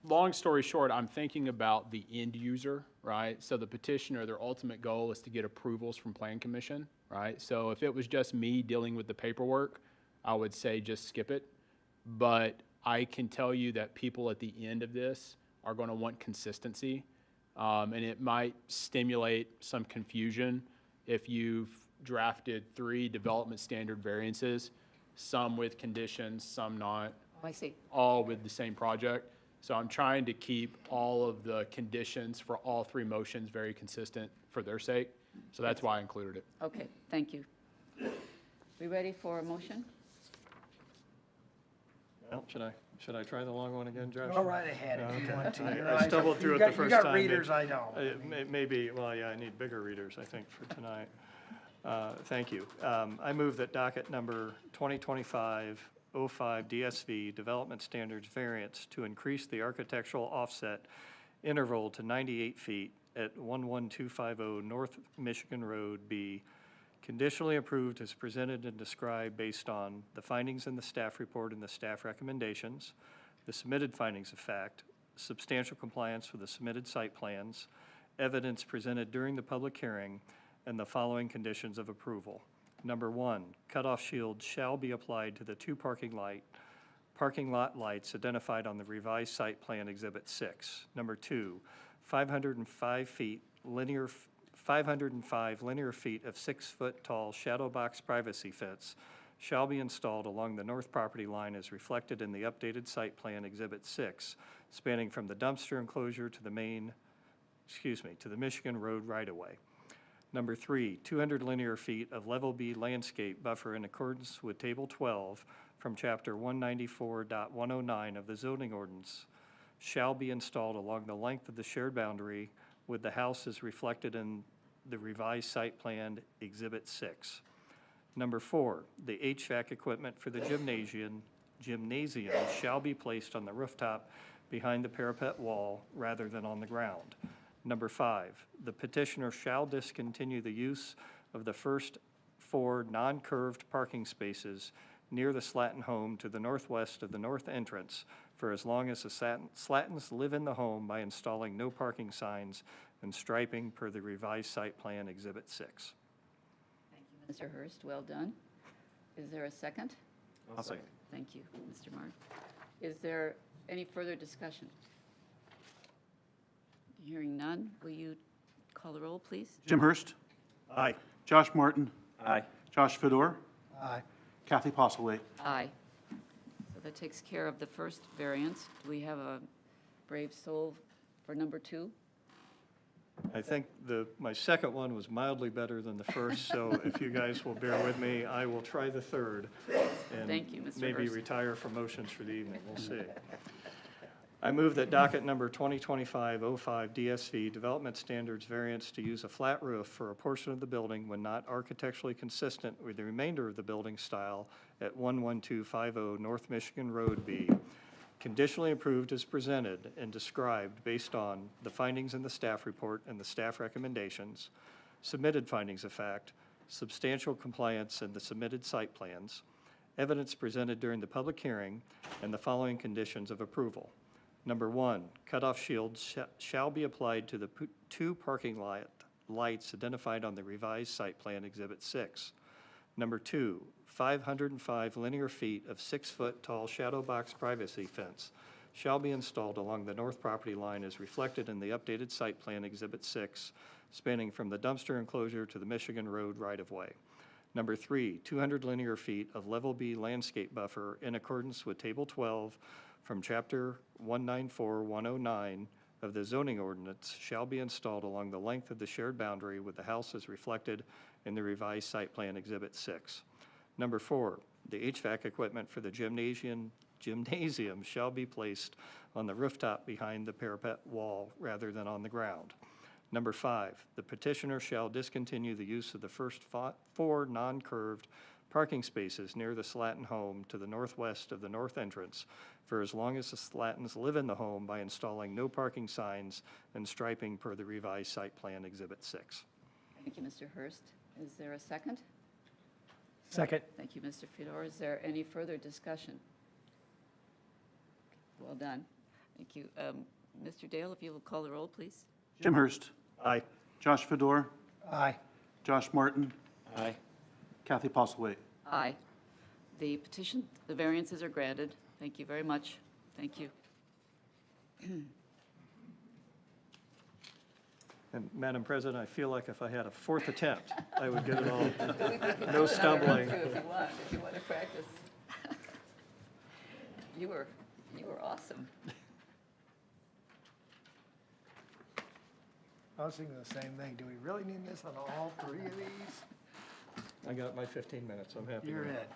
Long story short, I'm thinking about the end user, right? So the petitioner, their ultimate goal is to get approvals from Plan Commission, right? So if it was just me dealing with the paperwork, I would say just skip it. But I can tell you that people at the end of this are going to want consistency, and it might stimulate some confusion if you've drafted 3 development standard variances, some with conditions, some not. Oh, I see. All with the same project. So I'm trying to keep all of the conditions for all 3 motions very consistent for their sake. So that's why I included it. Okay, thank you. We ready for a motion? Well, should I try the long one again, Josh? Go right ahead if you Okay. want to. I You know, stumbled through you it got- the first You got time. readers, I don't. Maybe, well, yeah, I need bigger readers, I think, for tonight. Thank you. I move that docket number 2025-05 DSV Development Standards Variance to increase the architectural offset interval to 98 feet at 11250 North Michigan Road be conditionally approved as presented and described based on the findings in the staff report and the staff recommendations, the submitted findings of fact, substantial compliance with the submitted site plans, evidence presented during the public hearing, and the following conditions of approval. Number 1, cutoff shields shall be applied to the 2 parking lot lights identified on the revised site plan Exhibit 6. Number 2, 505 linear feet of 6-foot tall shadow box privacy fence shall be installed along the north property line as reflected in the updated site plan Exhibit 6, spanning from the dumpster enclosure to the Michigan Road right-of-way. Number 3, 200 linear feet of level B landscape buffer in accordance with Table 12 from Chapter 194.109 of the zoning ordinance shall be installed along the length of the shared boundary with the house as reflected in the revised site plan Exhibit 6. Number 4, the HVAC equipment for the gymnasium shall be placed on the rooftop behind the parapet wall rather than on the ground. Number 5, the petitioner shall discontinue the use of the first 4 non-curved parking spaces near the Slatton home to the northwest of the north entrance for as long as the Slattons live in the home by installing no parking signs and striping per the revised site plan Exhibit 6. Thank you, Mr. Hurst, well done. Is there a second? I'll second. Thank you, Mr. Mark. Is there any further discussion? Hearing none, will you call the roll, please? Jim Hurst. Aye. Josh Martin. Aye. Josh Fedor. Aye. Kathy Postlewaite. Aye. So that takes care of the first variance. Do we have a brave soul for number 2? I think my second one was mildly better than the first, so if you guys will bear with me, I will try the third. And Thank you, Mr. maybe Hurst. retire from motions for the evening, we'll see. I move that docket number 2025-05 DSV Development Standards Variance to use a flat roof for a portion of the building when not architecturally consistent with the remainder of the building style at 11250 North Michigan Road be conditionally approved as presented and described based on the findings in the staff report and the staff recommendations, submitted findings of fact, substantial compliance in the submitted site plans, evidence presented during the public hearing, and the following conditions of approval. Number 1, cutoff shields shall be applied to the 2 parking lights identified on the revised site plan Exhibit 6. Number 2, 505 linear feet of 6-foot tall shadow box privacy fence shall be installed along the north property line as reflected in the updated site plan Exhibit 6, spanning from the dumpster enclosure to the Michigan Road right-of-way. Number 3, 200 linear feet of level B landscape buffer in accordance with Table 12 from Chapter 194.109 of the zoning ordinance shall be installed along the length of the shared boundary with the house as reflected in the revised site plan Exhibit 6. Number 4, the HVAC equipment for the gymnasium shall be placed on the rooftop behind the parapet wall rather than on the ground. Number 5, the petitioner shall discontinue the use of the first 4 non-curved parking spaces near the Slatton home to the northwest of the north entrance for as long as the Slattons live in the home by installing no parking signs and striping per the revised site plan Exhibit 6. Thank you, Mr. Hurst. Is there a second? Second. Thank you, Mr. Fedor. Is there any further discussion? Well done. Thank you. Mr. Dale, if you will call the roll, please. Jim Hurst. Aye. Josh Fedor. Aye. Josh Martin. Aye. Kathy Postlewaite. Aye. The petition, the variances are granted. Thank you very much. Thank you. And Madam President, I feel like if I had a 4th attempt, I would get it all. No stumbling. If you want to practice. You were awesome. I was thinking the same thing. Do we really need this on all 3 of these? I got my 15 minutes, I'm happy. You're with it. it.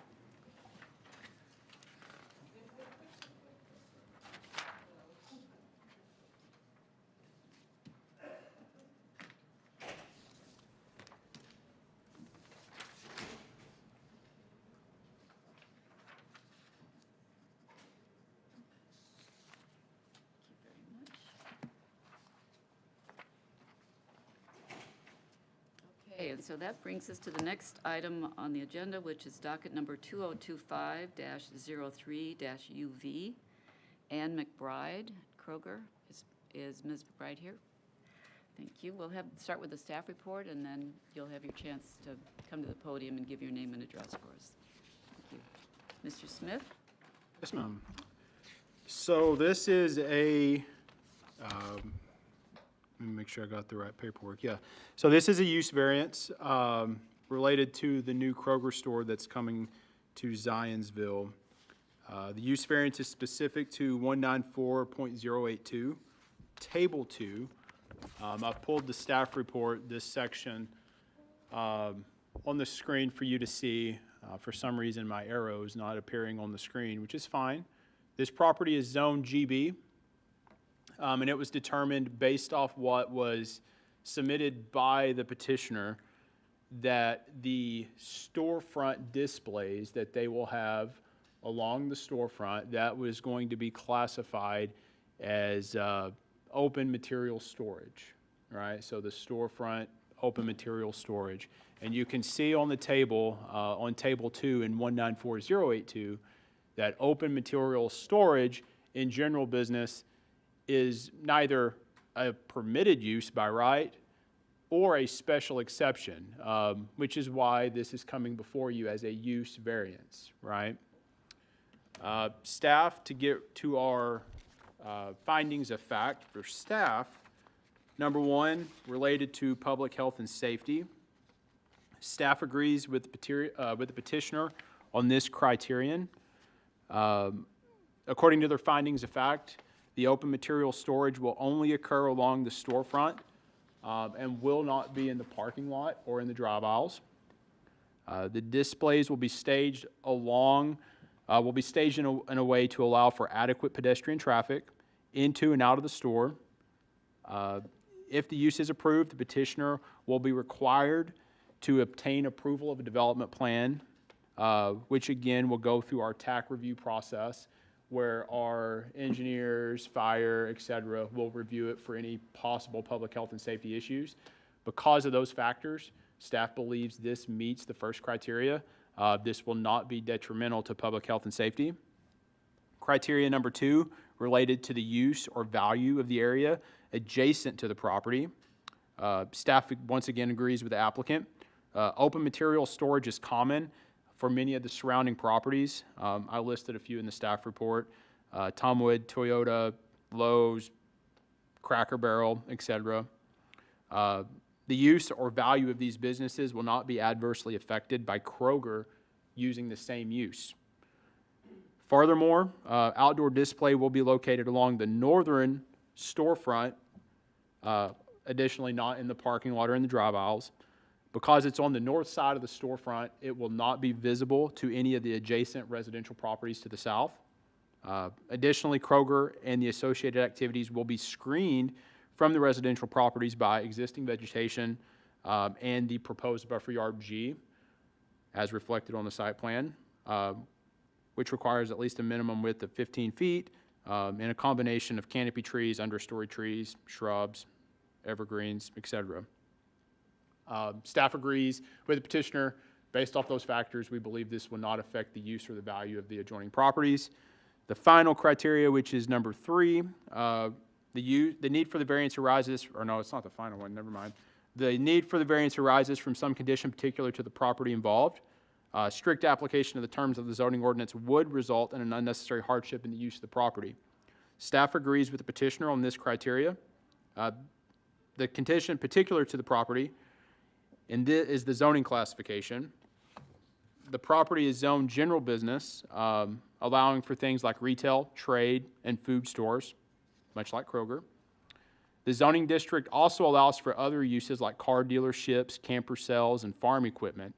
Okay, and so that brings us to the next item on the agenda, which is docket number 2025-03-UV. Ann McBride, Kroger. Is Ms. McBride here? Thank you. We'll start with the staff report, and then you'll have your chance to come to the podium and give your name and address for us. Thank you. Mr. Smith? Yes, ma'am. So this is a, let me make sure I got the right paperwork. Yeah. So this is a use variance related to the new Kroger store that's coming to Zionsville. The use variance is specific to 194.082, Table 2. I've pulled the staff report, this section, on the screen for you to see. For some reason, my arrow is not appearing on the screen, which is fine. This property is Zone GB, and it was determined based off what was submitted by the petitioner that the storefront displays that they will have along the storefront, that was going to be classified as open material storage, right? So the storefront open material storage. And you can see on the table, on Table 2 in 194082, that open material storage in general business is neither a permitted use by right or a special exception, which is why this is coming before you as a use variance, right? Staff, to get to our findings of fact for staff, number 1, related to public health and safety. Staff agrees with the petitioner on this criterion. According to their findings of fact, the open material storage will only occur along the storefront and will not be in the parking lot or in the drive aisles. The displays will be staged in a way to allow for adequate pedestrian traffic into and out of the store. If the use is approved, the petitioner will be required to obtain approval of a development plan, which again will go through our TAC review process, where our engineers, fire, et cetera, will review it for any possible public health and safety issues. Because of those factors, staff believes this meets the first criteria. This will not be detrimental to public health and safety. Criteria number 2, related to the use or value of the area adjacent to the property. Staff once again agrees with the applicant. Open material storage is common for many of the surrounding properties. I listed a few in the staff report. Tomwood, Toyota, Lowe's, Cracker Barrel, et cetera. The use or value of these businesses will not be adversely affected by Kroger using the same use. Furthermore, outdoor display will be located along the northern storefront, additionally not in the parking lot or in the drive aisles. Because it's on the north side of the storefront, it will not be visible to any of the adjacent residential properties to the south. Additionally, Kroger and the associated activities will be screened from the residential properties by existing vegetation and the proposed buffer yard G, as reflected on the site plan, which requires at least a minimum width of 15 feet and a combination of canopy trees, understory trees, shrubs, evergreens, etc. Staff agrees with the petitioner. Based off those factors, we believe this will not affect the use or the value of the adjoining properties. The final criteria, which is number 3, the need for the variance arises, or no, it's not the final one, never mind. The need for the variance arises from some condition particular to the property involved. Strict application of the terms of the zoning ordinance would result in an unnecessary hardship in the use of the property. Staff agrees with the petitioner on this criteria. The condition particular to the property and this is the zoning classification. The property is zoned general business, allowing for things like retail, trade, and food stores, much like Kroger. The zoning district also allows for other uses like car dealerships, camper sales, and farm equipment.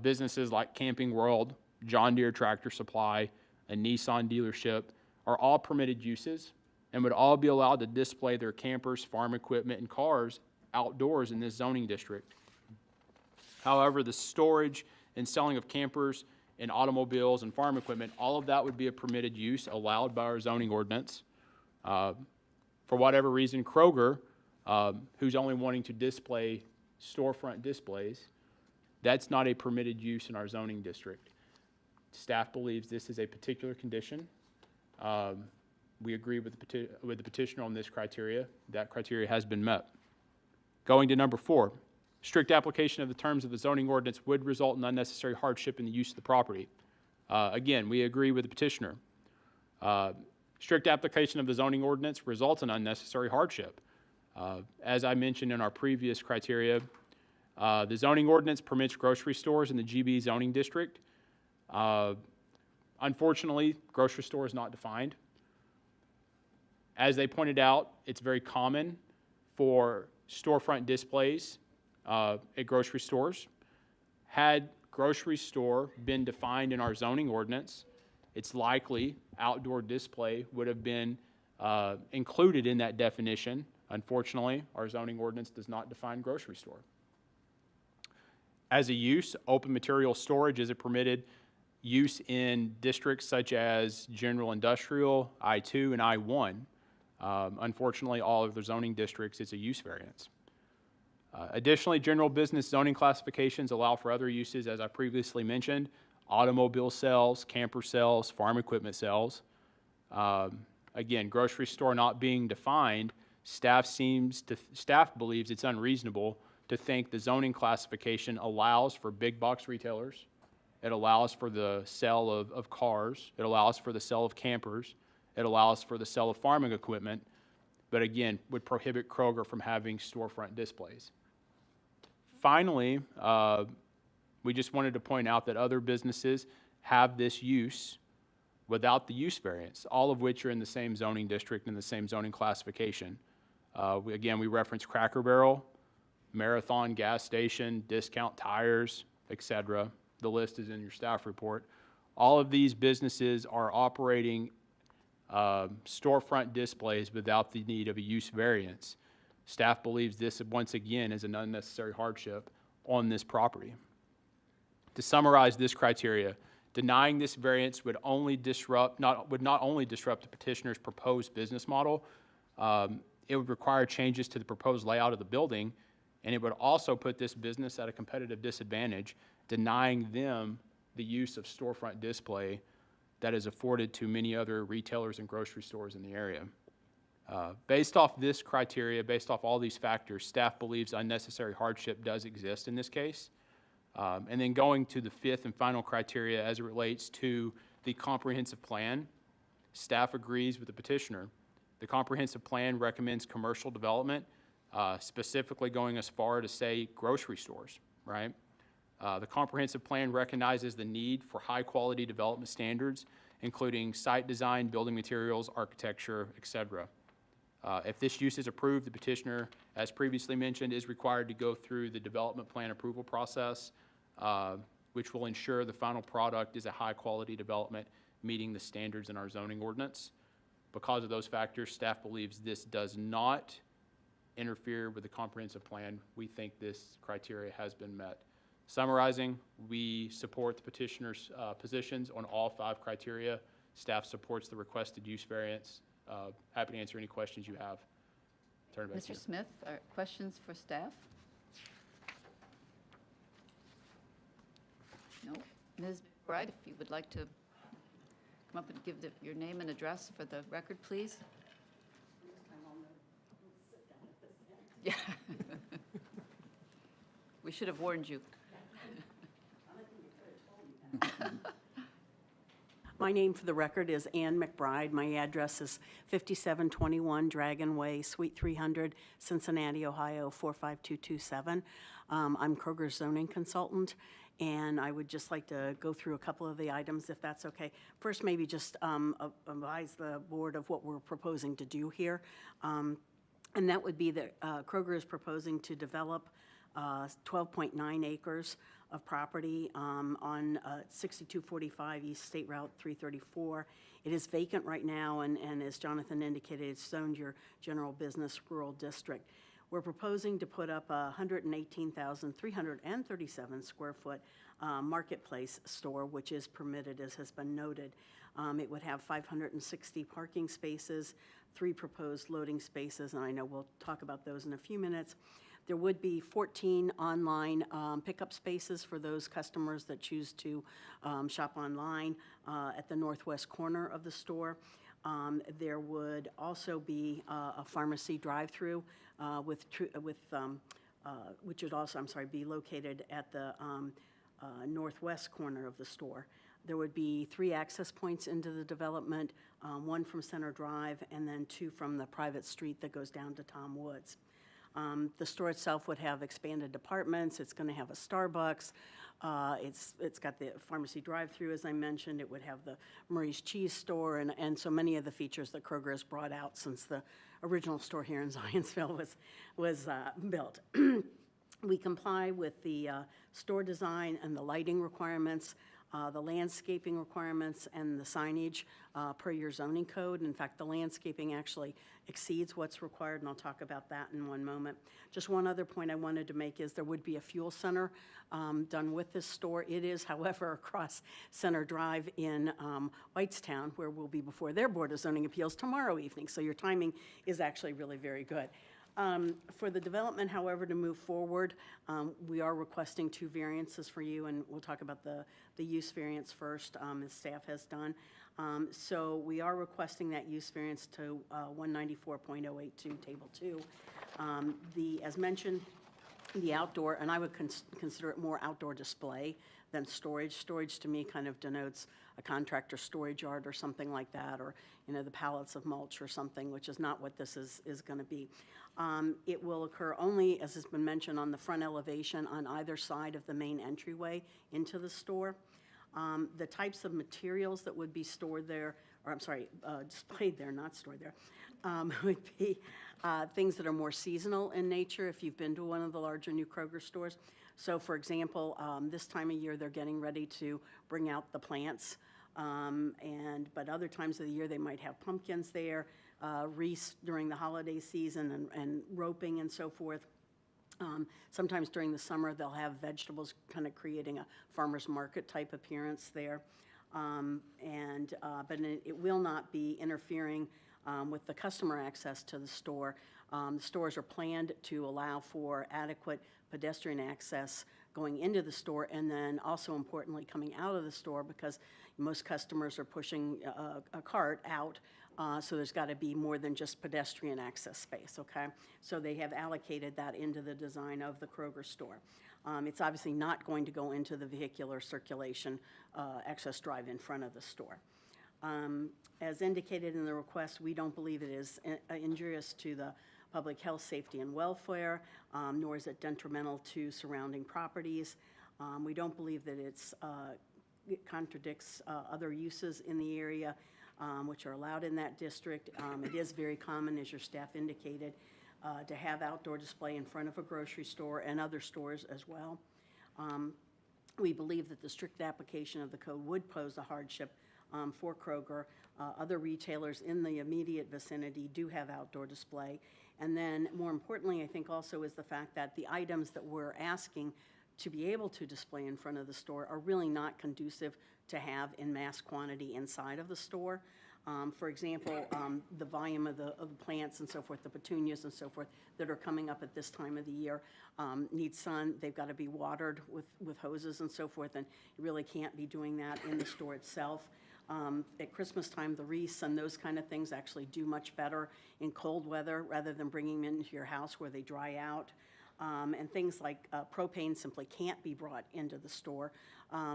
Businesses like Camping World, John Deere Tractor Supply, and Nissan dealership are all permitted uses and would all be allowed to display their campers, farm equipment, and cars outdoors in this zoning district. However, the storage and selling of campers and automobiles and farm equipment, all of that would be a permitted use allowed by our zoning ordinance. For whatever reason, Kroger, who's only wanting to display storefront displays, that's not a permitted use in our zoning district. Staff believes this is a particular condition. We agree with the petitioner on this criteria. That criteria has been met. Going to number 4, strict application of the terms of the zoning ordinance would result in unnecessary hardship in the use of the property. Again, we agree with the petitioner. Strict application of the zoning ordinance results in unnecessary hardship. As I mentioned in our previous criteria, the zoning ordinance permits grocery stores in the GB zoning district. Unfortunately, grocery store is not defined. As they pointed out, it's very common for storefront displays at grocery stores. Had grocery store been defined in our zoning ordinance, it's likely outdoor display would have been included in that definition. Unfortunately, our zoning ordinance does not define grocery store. As a use, open material storage is a permitted use in districts such as general industrial, I-2, and I-1. Unfortunately, all of the zoning districts, it's a use variance. Additionally, general business zoning classifications allow for other uses, as I previously mentioned, automobile sales, camper sales, farm equipment sales. Again, grocery store not being defined, staff believes it's unreasonable to think the zoning classification allows for big box retailers. It allows for the sale of cars. It allows for the sale of campers. It allows for the sale of farming equipment, but again, would prohibit Kroger from having storefront displays. Finally, we just wanted to point out that other businesses have this use without the use variance, all of which are in the same zoning district and the same zoning classification. We reference Cracker Barrel, Marathon Gas Station, Discount Tires, etc. The list is in your staff report. All of these businesses are operating storefront displays without the need of a use variance. Staff believes this, once again, is an unnecessary hardship on this property. To summarize this criteria, denying this variance would not only disrupt the petitioner's proposed business model, it would require changes to the proposed layout of the building, and it would also put this business at a competitive disadvantage, denying them the use of storefront display that is afforded to many other retailers and grocery stores in the area. Based off this criteria, based off all these factors, staff believes unnecessary hardship does exist in this case. And then going to the 5th and final criteria as it relates to the comprehensive plan, staff agrees with the petitioner. The comprehensive plan recommends commercial development, specifically going as far to say grocery stores, right? The comprehensive plan recognizes the need for high-quality development standards, including site design, building materials, architecture, etc. If this use is approved, the petitioner, as previously mentioned, is required to go through the development plan approval process, which will ensure the final product is a high-quality development meeting the standards in our zoning ordinance. Because of those factors, staff believes this does not interfere with the comprehensive plan. We think this criteria has been met. Summarizing, we support the petitioner's positions on all 5 criteria. Staff supports the requested use variance. Happy to answer any questions you have. Turn it back to you. Mr. Smith, questions for staff? No? Ms. McBride, if you would like to come up and give your name and address for the record, please. Yeah. We should have warned you. My name for the record is Ann McBride. My address is 5721 Dragon Way, Suite 300, Cincinnati, Ohio, 45227. I'm Kroger's zoning consultant, and I would just like to go through a couple of the items, if that's okay. First, maybe just advise the board of what we're proposing to do here. And that would be that Kroger is proposing to develop 12.9 acres of property on 6245 East State Route 334. It is vacant right now, and as Jonathan indicated, it's zoned your general business rural district. We're proposing to put up a 118,337 square foot marketplace store, which is permitted, as has been noted. It would have 560 parking spaces, 3 proposed loading spaces, and I know we'll talk about those in a few minutes. There would be 14 online pickup spaces for those customers that choose to shop online at the northwest corner of the store. There would also be a pharmacy drive-through which would also, be located at the northwest corner of the store. There would be 3 access points into the development, 1 from Center Drive and then 2 from the private street that goes down to Tom Woods. The store itself would have expanded departments. It's going to have a Starbucks. It's got the pharmacy drive-through, as I mentioned. It would have the Murray's Cheese store and so many of the features that Kroger has brought out since the original store here in Zionsville was built. We comply with the store design and the lighting requirements, the landscaping requirements, and the signage per your zoning code. In fact, the landscaping actually exceeds what's required, and I'll talk about that in one moment. Just one other point I wanted to make is there would be a fuel center done with this store. It is, however, across Center Drive in Whitestown, where we'll be before their Board of Zoning Appeals tomorrow evening, so your timing is actually really very good. For the development, however, to move forward, we are requesting 2 variances for you, and we'll talk about the use variance first, as staff has done. So we are requesting that use variance to 194.082, Table 2. As mentioned, the outdoor, and I would consider it more outdoor display than storage. Storage to me kind of denotes a contractor storage yard or something like that, or the pallets of mulch or something, which is not what this is going to be. It will occur only, as has been mentioned, on the front elevation on either side of the main entryway into the store. The types of materials that would be stored there, or displayed there, not stored there, would be things that are more seasonal in nature if you've been to one of the larger new Kroger stores. So, for example, this time of year they're getting ready to bring out the plants, but other times of the year they might have pumpkins there, wreaths during the holiday season, and roping and so forth. Sometimes during the summer they'll have vegetables, kind of creating a farmer's market type appearance there. But it will not be interfering with the customer access to the store. The stores are planned to allow for adequate pedestrian access going into the store, and then also importantly coming out of the store, because most customers are pushing a cart out, so there's got to be more than just pedestrian access space, okay? So they have allocated that into the design of the Kroger store. It's obviously not going to go into the vehicular circulation access drive in front of the store. As indicated in the request, we don't believe it is injurious to the public health, safety, and welfare, nor is it detrimental to surrounding properties. We don't believe that it contradicts other uses in the area. which are allowed in that district. It is very common, as your staff indicated, to have outdoor display in front of a grocery store and other stores as well. We believe that the strict application of the code would pose a hardship for Kroger. Other retailers in the immediate vicinity do have outdoor display. And then, more importantly, I think also is the fact that the items that we're asking to be able to display in front of the store are really not conducive to have in mass quantity inside of the store. For example, the volume of the plants and so forth, the petunias and so forth that are coming up at this time of the year need sun. They've got to be watered with hoses and so forth, and you really can't be doing that in the store itself. At Christmas time, the wreaths and those kind of things actually do much better in cold weather rather than bringing them into your house where they dry out. And things like propane simply can't be brought into the store.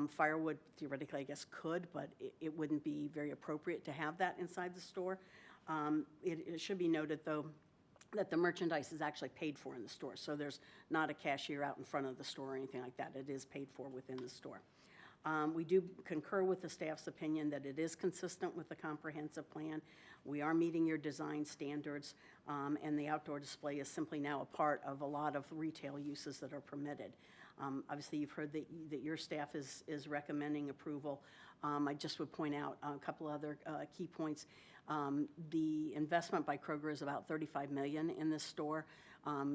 Firewood theoretically, I guess, could, but it wouldn't be very appropriate to have that inside the store. It should be noted, though, that the merchandise is actually paid for in the store. So there's not a cashier out in front of the store or anything like that. It is paid for within the store. We do concur with the staff's opinion that it is consistent with the comprehensive plan. We are meeting your design standards, and the outdoor display is simply now a part of a lot of retail uses that are permitted. Obviously, you've heard that your staff is recommending approval. I just would point out a couple other key points. The investment by Kroger is about $35 million in this store.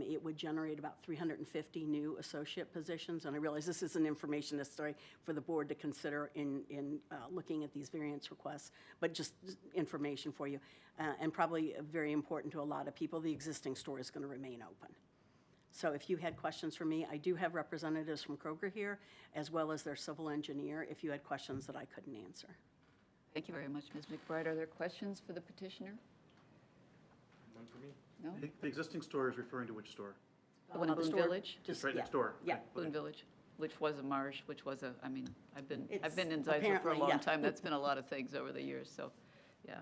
It would generate about 350 new associate positions, and I realize this isn't information necessary for the board to consider in looking at these variance requests, but just information for you. And probably very important to a lot of people, the existing store is going to remain open. So if you had questions for me, I do have representatives from Kroger here, as well as their civil engineer, if you had questions that I couldn't answer. Thank you very much, Ms. McBride. Are there questions for the petitioner? None for me. No? The existing store is referring to which store? The one in The Boone store- Village? It's right yeah, next door. Yeah. Okay. Boone Village, which was a marsh, which was a, I mean, I've been It's in Zionsville for a apparently, long yeah. time. That's been a lot of things over the years, so, yeah.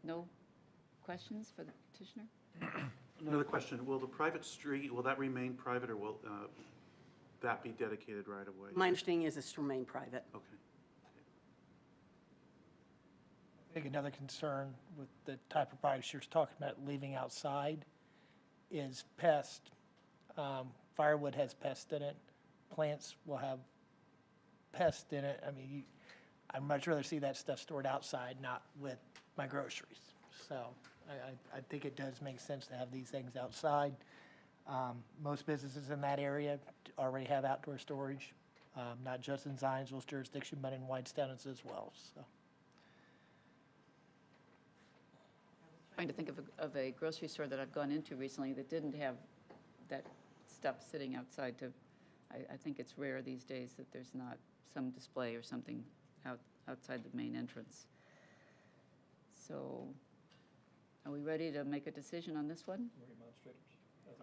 No questions for the petitioner? Another question, will the private street, will that remain private, or will that be dedicated right away? My understanding is it's to remain private. Okay. I think another concern with the type of products you're talking about leaving outside is pest. Firewood has pest in it. Plants will have pest in it. I mean, I'd much rather see that stuff stored outside, not with my groceries. So I think it does make sense to have these things outside. Most businesses in that area already have outdoor storage, not just in Zionsville's jurisdiction, but in Whitestown as well, so. Trying to think of a grocery store that I've gone into recently that didn't have that stuff sitting outside to, I think it's rare these days that there's not some display or something outside the main entrance. So, are we ready to make a decision on this one?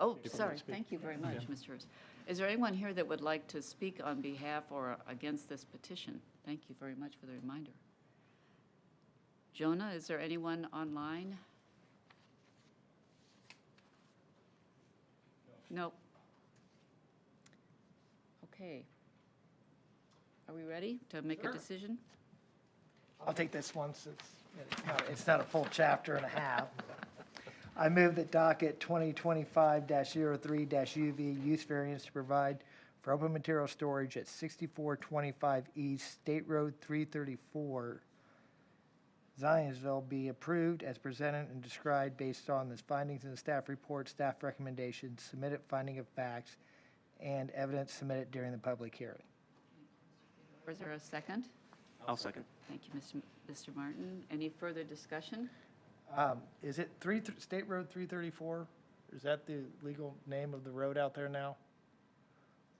Oh, sorry, thank you very much, Mr. Hurst. Is there anyone here that would like to speak on behalf or against this petition? Thank you very much for the reminder. Jonah, is there anyone online? No. Okay. Are we ready to make a decision? I'll take this one since it's not a full chapter and a half. I move that docket 2025-03-UV use variance to provide for open material storage at 6425 East State Road 334, Zionsville, be approved as presented and described based on the findings in the staff report, staff recommendations, submitted finding of facts, and evidence submitted during the public hearing. Is there a second? I'll second. Thank you, Mr. Martin. Any further discussion? Is it State Road 334? Is that the legal name of the road out there now?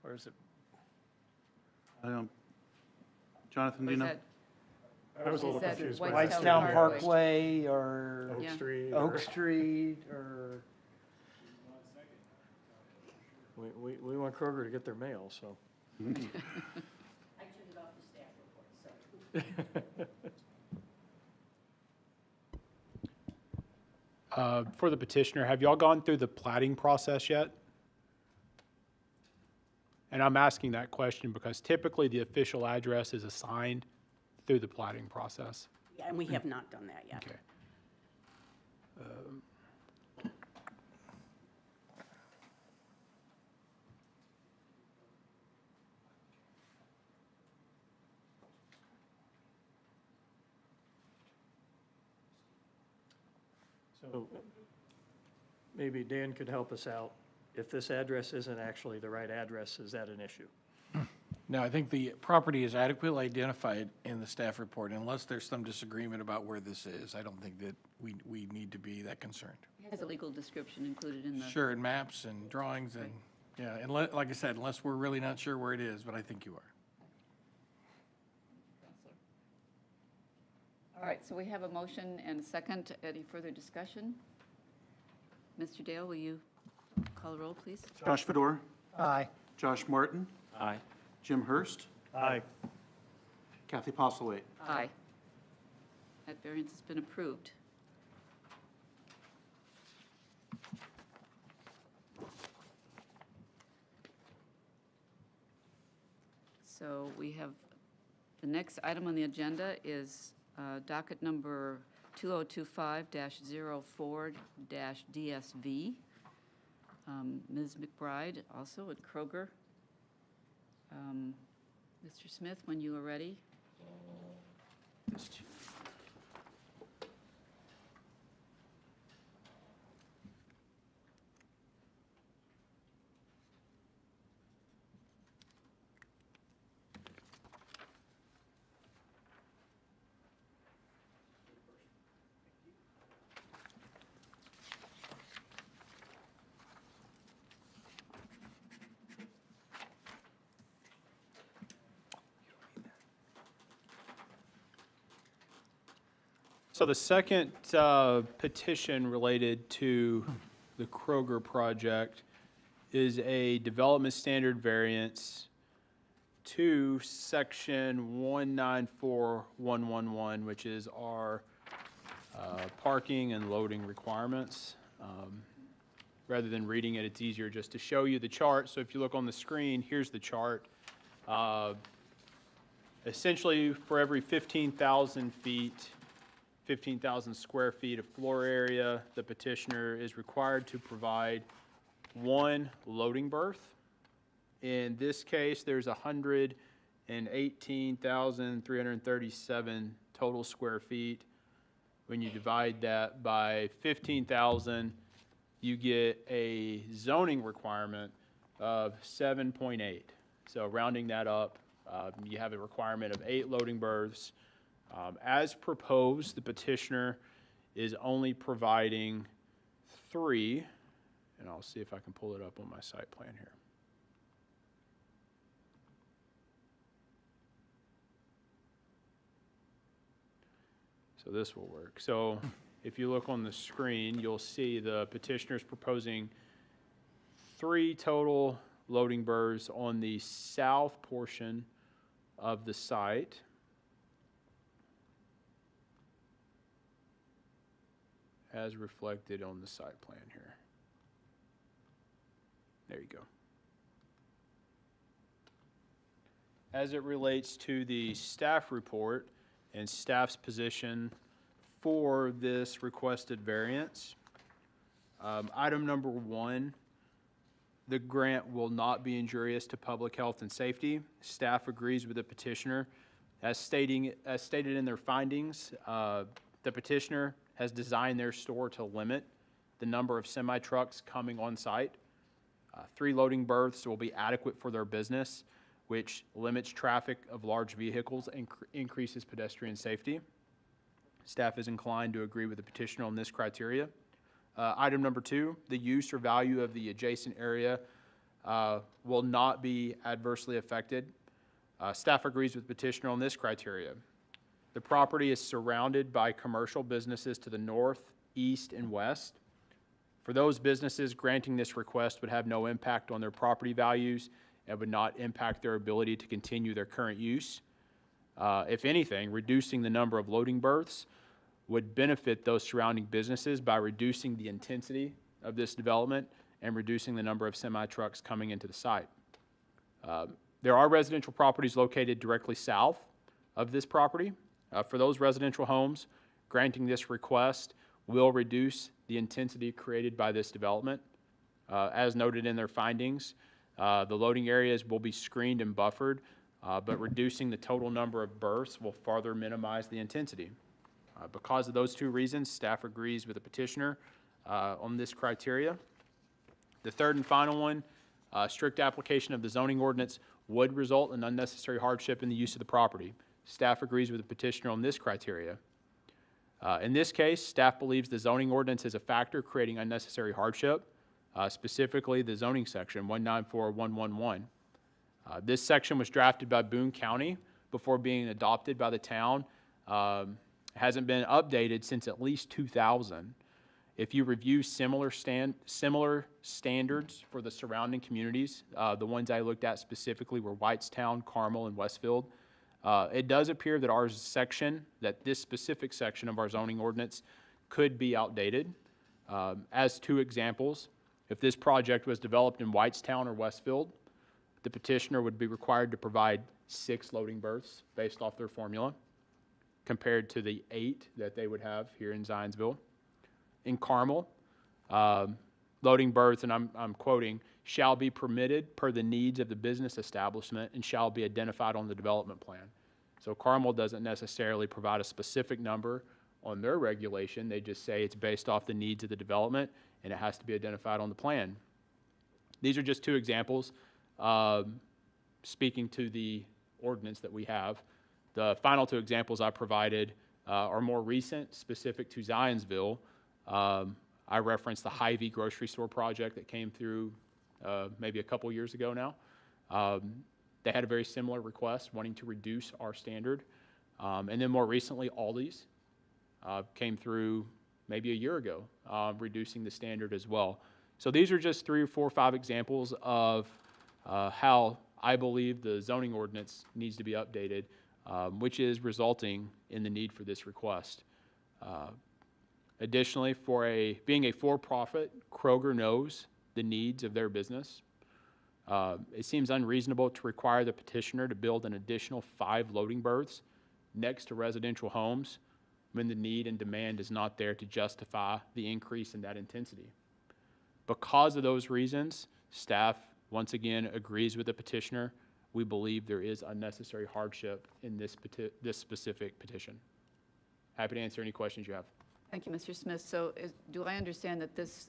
Or is it? Jonathan, do Or you is know? that- I was a little is that confused. Whitestown Parkway or Oak Yeah. Street. Oak or- Street or? We want Kroger to get their mail, so. I took it off the staff report, so. For the petitioner, have y'all gone through the plating process yet? And I'm asking that question because typically the official address is assigned through the plating process. Yeah, and we have not done that yet. Okay. So maybe Dan could help us out. If this address isn't actually the right address, is that an issue? No, I think the property is adequately identified in the staff report. Unless there's some disagreement about where this is, I don't think that we need to be that concerned. Has a legal description included in the. Sure, and maps and drawings and, yeah, and like I said, unless we're really not sure where it is, but I think you are. All right, so we have a motion and a second. Any further discussion? Mr. Dale, will you call the roll, please? Josh Fedor, Aye. Josh Martin, Aye. Jim Hurst, Aye. Kathy Postlewaite. Aye. That variance has been approved. So we have, the next item on the agenda is docket number 2025-04-DSV. Ms. McBride also at Kroger. Mr. Smith, when you are ready. So the second petition related to the Kroger project is a development standard variance to section 194111, which is our parking and loading requirements. Rather than reading it, it's easier just to show you the chart. So if you look on the screen, here's the chart. Essentially, for every 15,000 feet, 15,000 square feet of floor area, the petitioner is required to provide one loading berth. In this case, there's 118,337 total square feet. When you divide that by 15,000, you get a zoning requirement of 7.8. So rounding that up, you have a requirement of 8 loading berths. As proposed, the petitioner is only providing 3, and I'll see if I can pull it up on my site plan here. So this will work. So if you look on the screen, you'll see the petitioner is proposing 3 total loading berths on the south portion of the site. As reflected on the site plan here. There you go. As it relates to the staff report and staff's position for this requested variance, item number 1, the grant will not be injurious to public health and safety. Staff agrees with the petitioner. As stated in their findings, the petitioner has designed their store to limit the number of semi-trucks coming on site. 3 loading berths will be adequate for their business, which limits traffic of large vehicles and increases pedestrian safety. Staff is inclined to agree with the petitioner on this criteria. Item number 2, the use or value of the adjacent area will not be adversely affected. Staff agrees with the petitioner on this criteria. The property is surrounded by commercial businesses to the north, east, and west. For those businesses, granting this request would have no impact on their property values and would not impact their ability to continue their current use. If anything, reducing the number of loading berths would benefit those surrounding businesses by reducing the intensity of this development and reducing the number of semi-trucks coming into the site. There are residential properties located directly south of this property. For those residential homes, granting this request will reduce the intensity created by this development. As noted in their findings, the loading areas will be screened and buffered, but reducing the total number of berths will further minimize the intensity. Because of those two reasons, staff agrees with the petitioner on this criteria. The third and final one, strict application of the zoning ordinance would result in unnecessary hardship in the use of the property. Staff agrees with the petitioner on this criteria. In this case, staff believes the zoning ordinance is a factor creating unnecessary hardship, specifically the zoning section 194111. This section was drafted by Boone County before being adopted by the town. Hasn't been updated since at least 2000. If you review similar standards for the surrounding communities, the ones I looked at specifically were Whitestown, Carmel, and Westfield. It does appear that our section, that this specific section of our zoning ordinance could be outdated. As two examples, if this project was developed in Whitestown or Westfield, the petitioner would be required to provide 6 loading berths based off their formula, compared to the 8 that they would have here in Zionsville. In Carmel, loading berths, and I'm quoting, shall be permitted per the needs of the business establishment and shall be identified on the development plan. So Carmel doesn't necessarily provide a specific number on their regulation. They just say it's based off the needs of the development and it has to be identified on the plan. These are just two examples speaking to the ordinance that we have. The final two examples I provided are more recent, specific to Zionsville. I referenced the Hy-Vee grocery store project that came through maybe a couple years ago now. They had a very similar request, wanting to reduce our standard. And then more recently, Aldi's came through maybe a year ago, reducing the standard as well. So these are just 3 or 4 or 5 examples of how I believe the zoning ordinance needs to be updated, which is resulting in the need for this request. Additionally, being a for-profit, Kroger knows the needs of their business. It seems unreasonable to require the petitioner to build an additional 5 loading berths next to residential homes when the need and demand is not there to justify the increase in that intensity. Because of those reasons, staff once again agrees with the petitioner. We believe there is unnecessary hardship in this specific petition. Happy to answer any questions you have. Thank you, Mr. Smith. So do I understand that this,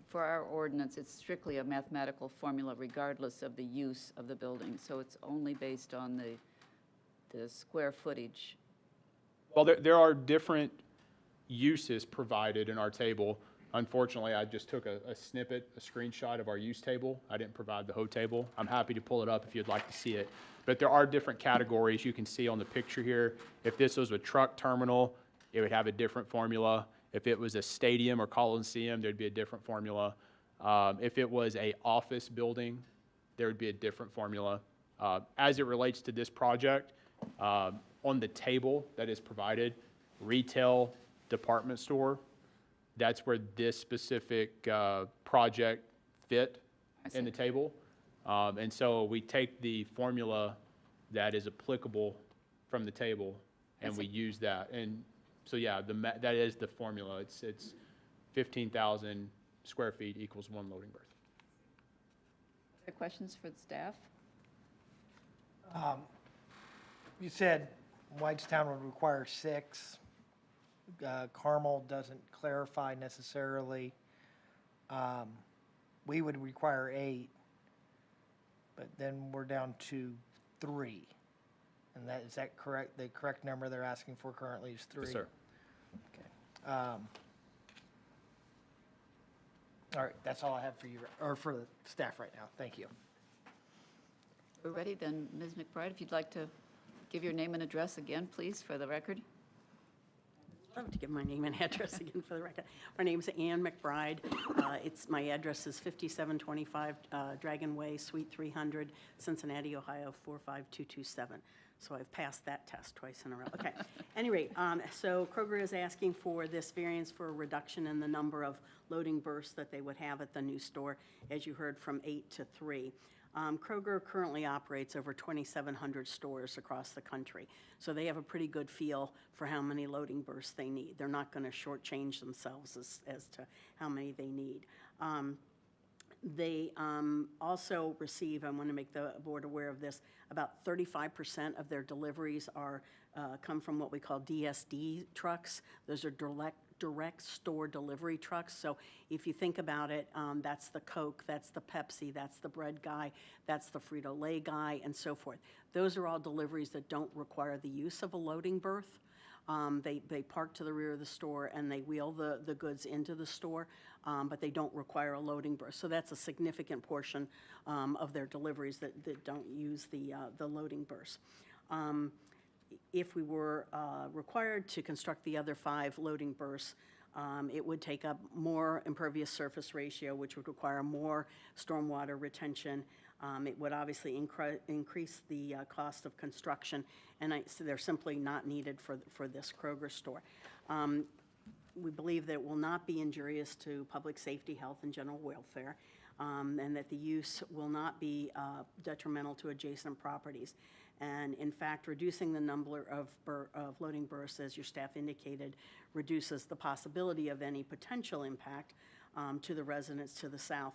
for our ordinance, it's strictly a mathematical formula regardless of the use of the building? So it's only based on the square footage? Well, there are different uses provided in our table. Unfortunately, I just took a snippet, a screenshot of our use table. I didn't provide the whole table. I'm happy to pull it up if you'd like to see it. But there are different categories you can see on the picture here. If this was a truck terminal, it would have a different formula. If it was a stadium or coliseum, there'd be a different formula. If it was an office building, there would be a different formula. As it relates to this project, on the table that is provided, retail, department store, that's where this specific project fit in the table. And so we take the formula that is applicable from the table and we use that. And so yeah, that is the formula. It's 15,000 square feet equals 1 loading berth. Other questions for the staff? You said Whitestown would require 6. Carmel doesn't clarify necessarily. We would require 8, but then we're down to 3. And is that correct? The correct number they're asking for currently is 3? Yes, sir. Okay. All right, that's all I have for you, or for the staff right now. Thank you. We're ready then, Ms. McBride, if you'd like to give your name and address again, please, for the record. I'd love to give my name and address again for the record. My name's Ann McBride. My address is 5725 Dragon Way, Suite 300, Cincinnati, Ohio 45227. So I've passed that test twice in a row. Okay. Anyway, so Kroger is asking for this variance for a reduction in the number of loading berths that they would have at the new store, as you heard, from 8 to 3. Kroger currently operates over 2,700 stores across the country, so they have a pretty good feel for how many loading berths they need. They're not going to shortchange themselves as to how many they need. They also receive, I want to make the board aware of this, about 35% of their deliveries come from what we call DSD trucks. Those are direct store delivery trucks. So if you think about it, that's the Coke, that's the Pepsi, that's the bread guy, that's the Frito-Lay guy, and so forth. Those are all deliveries that don't require the use of a loading berth. They park to the rear of the store and they wheel the goods into the store, but they don't require a loading berth. So that's a significant portion of their deliveries that don't use the loading berths. If we were required to construct the other 5 loading berths, it would take up more impervious surface ratio, which would require more stormwater retention. It would obviously increase the cost of construction, and so they're simply not needed for this Kroger store. We believe that it will not be injurious to public safety, health, and general welfare, and that the use will not be detrimental to adjacent properties. And in fact, reducing the number of loading berths, as your staff indicated, reduces the possibility of any potential impact to the residents to the south.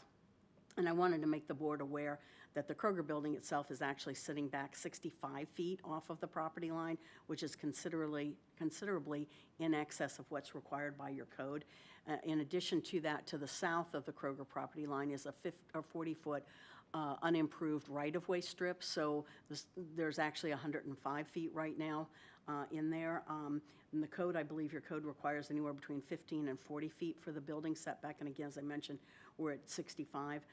And I wanted to make the board aware that the Kroger building itself is actually sitting back 65 feet off of the property line, which is considerably in excess of what's required by your code. In addition to that, to the south of the Kroger property line is a 40-foot unimproved right-of-way strip. So there's actually 105 feet right now in there. In the code, I believe your code requires anywhere between 15 and 40 feet for the building setback. And again, as I mentioned, we're at 65.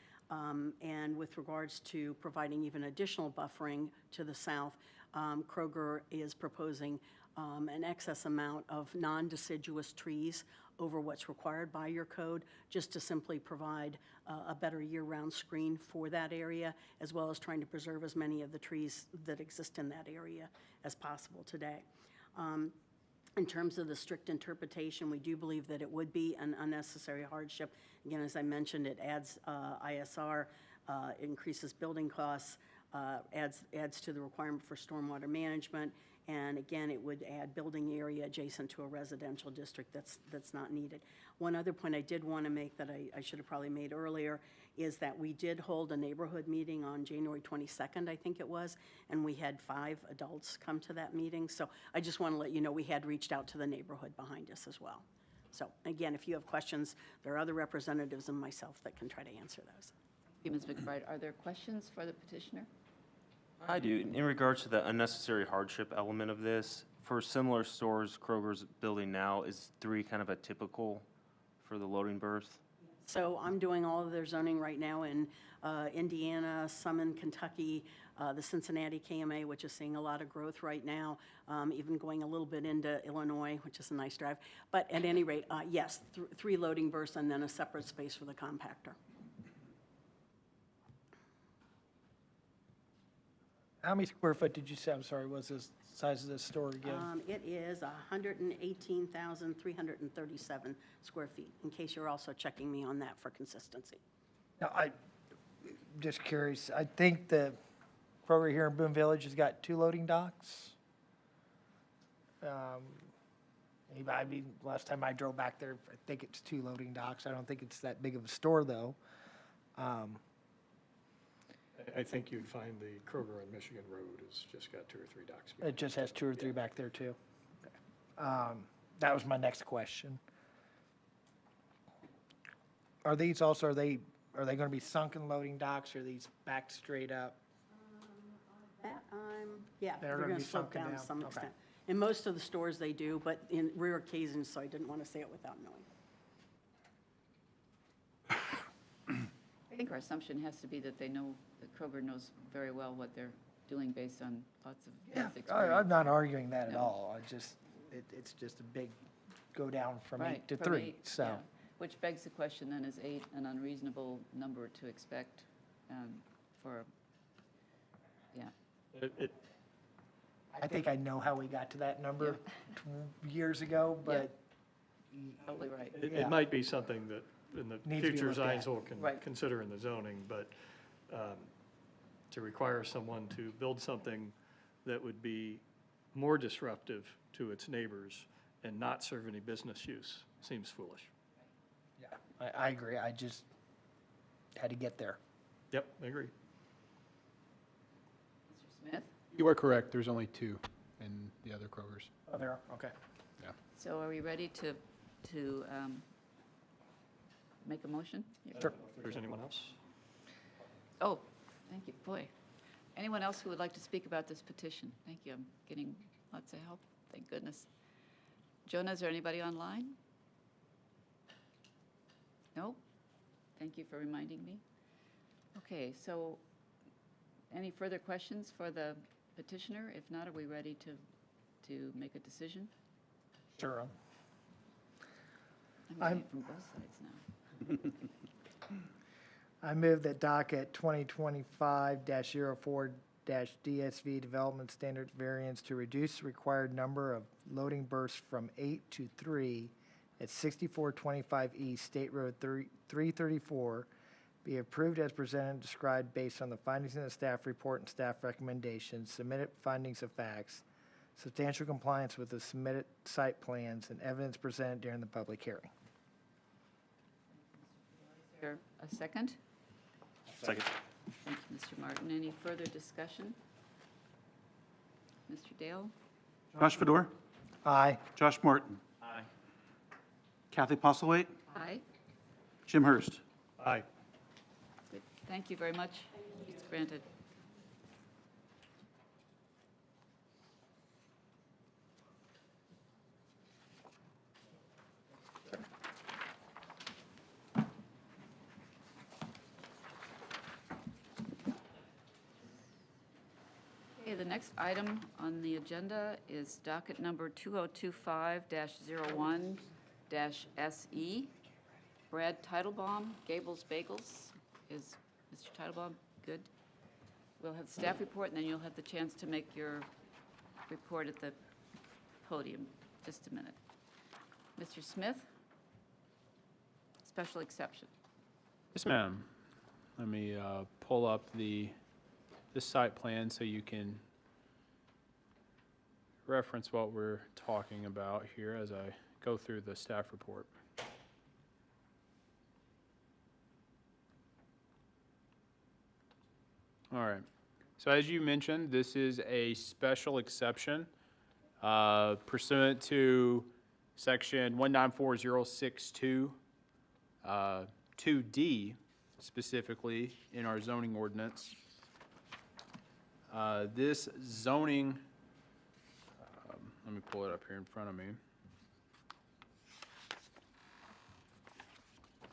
And with regards to providing even additional buffering to the south, Kroger is proposing an excess amount of non-deciduous trees over what's required by your code, just to simply provide a better year-round screen for that area, as well as trying to preserve as many of the trees that exist in that area as possible today. In terms of the strict interpretation, we do believe that it would be an unnecessary hardship. Again, as I mentioned, it adds ISR, increases building costs, adds to the requirement for stormwater management, and again, it would add building area adjacent to a residential district that's not needed. One other point I did want to make that I should have probably made earlier is that we did hold a neighborhood meeting on January 22nd, I think it was, and we had 5 adults come to that meeting. So I just want to let you know we had reached out to the neighborhood behind us as well. So again, if you have questions, there are other representatives and myself that can try to answer those. Thank you, Ms. McBride. Are there questions for the petitioner? I do. In regards to the unnecessary hardship element of this, for similar stores Kroger's building now, is 3 kind of a typical for the loading berth? So I'm doing all of their zoning right now in Indiana, some in Kentucky, the Cincinnati KMA, which is seeing a lot of growth right now, even going a little bit into Illinois, which is a nice drive. But at any rate, yes, 3 loading berths and then a separate space for the compactor. How many square foot did you say, I'm sorry, was the size of this store again? It is 118,337 square feet, in case you're also checking me on that for consistency. Now, just curious, I think the Kroger here in Boone Village has got 2 loading docks. Last time I drove back there, I think it's 2 loading docks. I don't think it's that big of a store, though. I think you'd find the Kroger on Michigan Road has just got 2 or 3 docks. It just has 2 or 3 back there, too. That was my next question. Are these also, are they going to be sunken loading docks, or are these backed straight up? Yeah, They're they're gonna going be to slope sunken down to down, some okay. extent. In most of the stores they do, but in rare occasions, so I didn't want to say it without knowing. I think our assumption has to be that they know, that Kroger knows very well what they're doing based on lots of past experience. I'm not arguing that at No. all. It's just a big go down from 8 Right, to from 3, 8, so. yeah. Which begs the question then, is 8 an unreasonable number to expect for, yeah. I think I know how we got to that number years ago, but. Probably right. Yeah. It might be something that in the Needs to be future looked at. Zionsville can Right. consider in the zoning, but to require someone to build something that would be more disruptive to its neighbors and not serve any business use seems foolish. Yeah, I agree. I just had to get there. Yep, I agree. Mr. Smith? You are correct, there's only 2 in the other Krogers. Oh, there, okay. So are we ready to make a motion? Sure. If there's anyone else? Oh, thank you. Boy. Anyone else who would like to speak about this petition? Thank you. I'm getting lots of help. Thank goodness. Jonah, is there anybody online? No? Thank you for reminding me. Okay, so any further questions for the petitioner? If not, are we ready to make a decision? Sure. I'm getting it from both sides now. I move that docket 2025-04-DSV Development Standards variance to reduce the required number of loading berths from 8 to 3 at 6425 East State Road 334 be approved as presented and described based on the findings in the staff report and staff recommendations, submitted findings of facts, substantial compliance with the submitted site plans, and evidence presented during the public hearing. Is there a second? Second. Thank you, Mr. Martin. Any further discussion? Mr. Dale? Josh Fedor, Aye. Josh Martin, Aye. Kathy Postlewaite, Aye. Jim Hurst. Aye. Good. Thank you very much. It's granted. Okay, the next item on the agenda is docket number 2025-01-SE. Brad Titlebaum, Gables Bagels. Is Mr. Titlebaum good? We'll have staff report, and then you'll have the chance to make your report at the podium. Just a minute. Mr. Smith? Special exception. Yes, ma'am. Let me pull up the site plan so you can reference what we're talking about here as I go through the staff report. All right. So as you mentioned, this is a special exception pursuant to section 194062 2D specifically in our zoning ordinance. This zoning, let me pull it up here in front of me.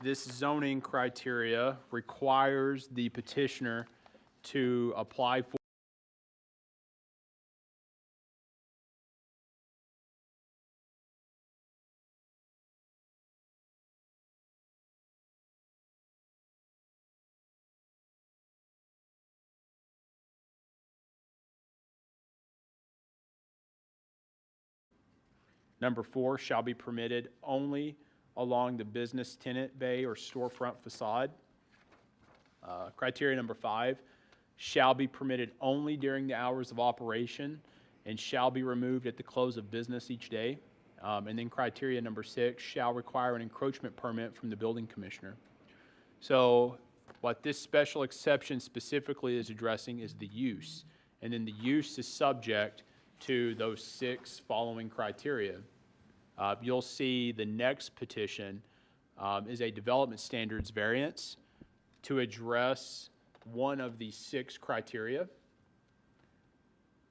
This zoning criteria requires the petitioner to apply for Number 4, shall be permitted only along the business tenant bay or storefront facade. Criteria number 5, shall be permitted only during the hours of operation and shall be removed at the close of business each day. And then criteria number 6, shall require an encroachment permit from the building commissioner. So what this special exception specifically is addressing is the use. And then the use is subject to those 6 following criteria. You'll see the next petition is a development standards variance to address one of the 6 criteria.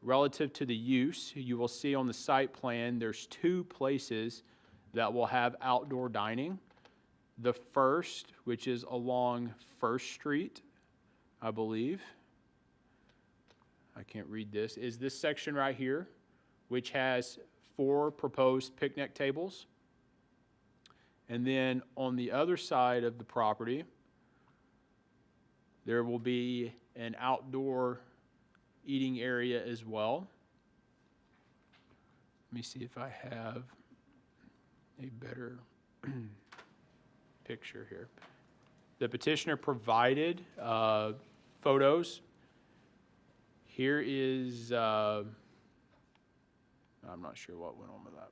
Relative to the use, you will see on the site plan there's 2 places that will have outdoor dining. The first, which is along First Street, I believe. I can't read this, is this section right here, which has 4 proposed picnic tables. And then on the other side of the property, there will be an outdoor eating area as well. Let me see if I have a better picture here. The petitioner provided photos Here is, I'm not sure what went on with that.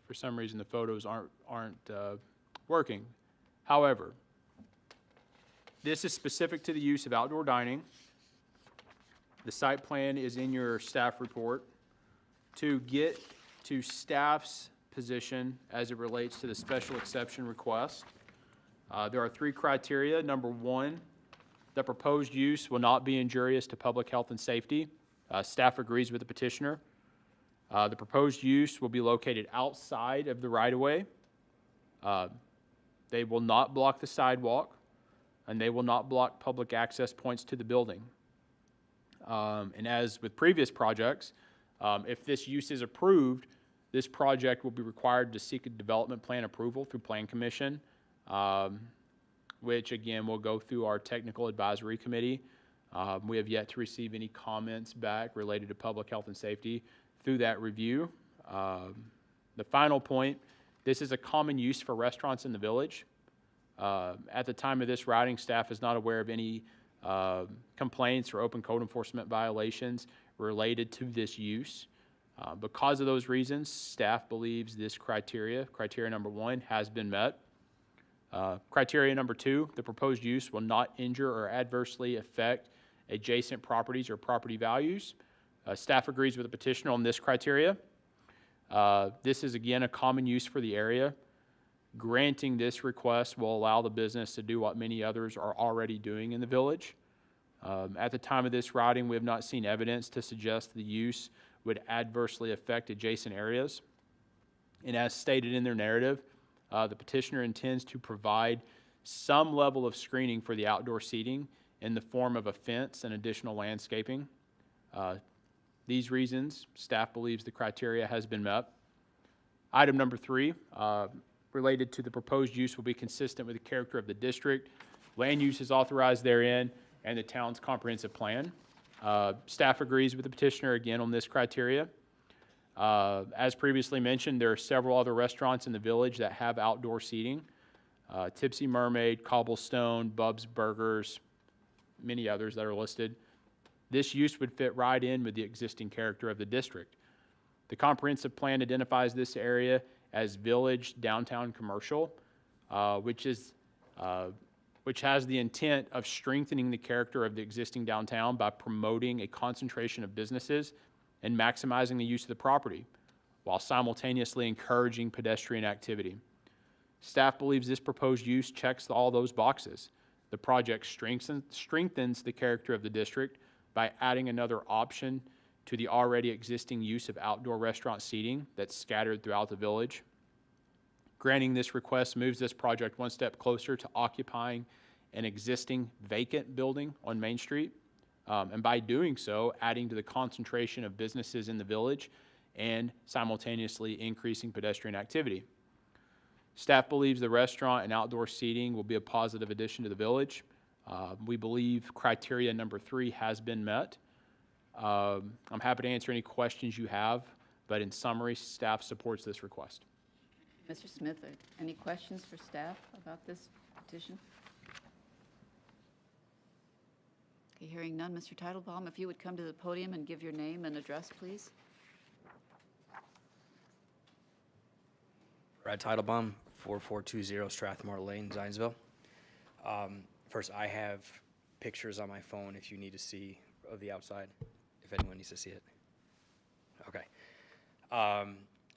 For some reason, the photos aren't working. However, this is specific to the use of outdoor dining. The site plan is in your staff report. To get to staff's position as it relates to the special exception request, there are 3 criteria. Number 1, the proposed use will not be injurious to public health and safety. Staff agrees with the petitioner. The proposed use will be located outside of the right-of-way. They will not block the sidewalk, and they will not block public access points to the building. And as with previous projects, if this use is approved, this project will be required to seek a development plan approval through Plan Commission, which again will go through our technical advisory committee. We have yet to receive any comments back related to public health and safety through that review. The final point, this is a common use for restaurants in the village. At the time of this writing, staff is not aware of any complaints or open code enforcement violations related to this use. Because of those reasons, staff believes this criteria number 1, has been met. Criteria number 2, the proposed use will not injure or adversely affect adjacent properties or property values. Staff agrees with the petitioner on this criteria. This is again a common use for the area. Granting this request will allow the business to do what many others are already doing in the village. At the time of this writing, we have not seen evidence to suggest the use would adversely affect adjacent areas. And as stated in their narrative, the petitioner intends to provide some level of screening for the outdoor seating in the form of a fence and additional landscaping. These reasons, staff believes the criteria has been met. Item number 3, related to the proposed use, will be consistent with the character of the district, land use is authorized therein, and the town's comprehensive plan. Staff agrees with the petitioner again on this criteria. As previously mentioned, there are several other restaurants in the village that have outdoor seating. Tipsy Mermaid, Cobblestone, Bub's Burgers, many others that are listed. This use would fit right in with the existing character of the district. The comprehensive plan identifies this area as village downtown commercial, which has the intent of strengthening the character of the existing downtown by promoting a concentration of businesses and maximizing the use of the property, while simultaneously encouraging pedestrian activity. Staff believes this proposed use checks all those boxes. The project strengthens the character of the district by adding another option to the already existing use of outdoor restaurant seating that's scattered throughout the village. Granting this request moves this project one step closer to occupying an existing vacant building on Main Street, and by doing so, adding to the concentration of businesses in the village and simultaneously increasing pedestrian activity. Staff believes the restaurant and outdoor seating will be a positive addition to the village. We believe criteria number 3 has been met. I'm happy to answer any questions you have, but in summary, staff supports this request. Mr. Smith, any questions for staff about this petition? Okay, hearing none, Mr. Titlebaum, if you would come to the podium and give your name and address, please. Brad Titlebaum, 4420 Strathmore Lane, Zionsville. First, I have pictures on my phone if you need to see of the outside, if anyone needs to see it. Okay.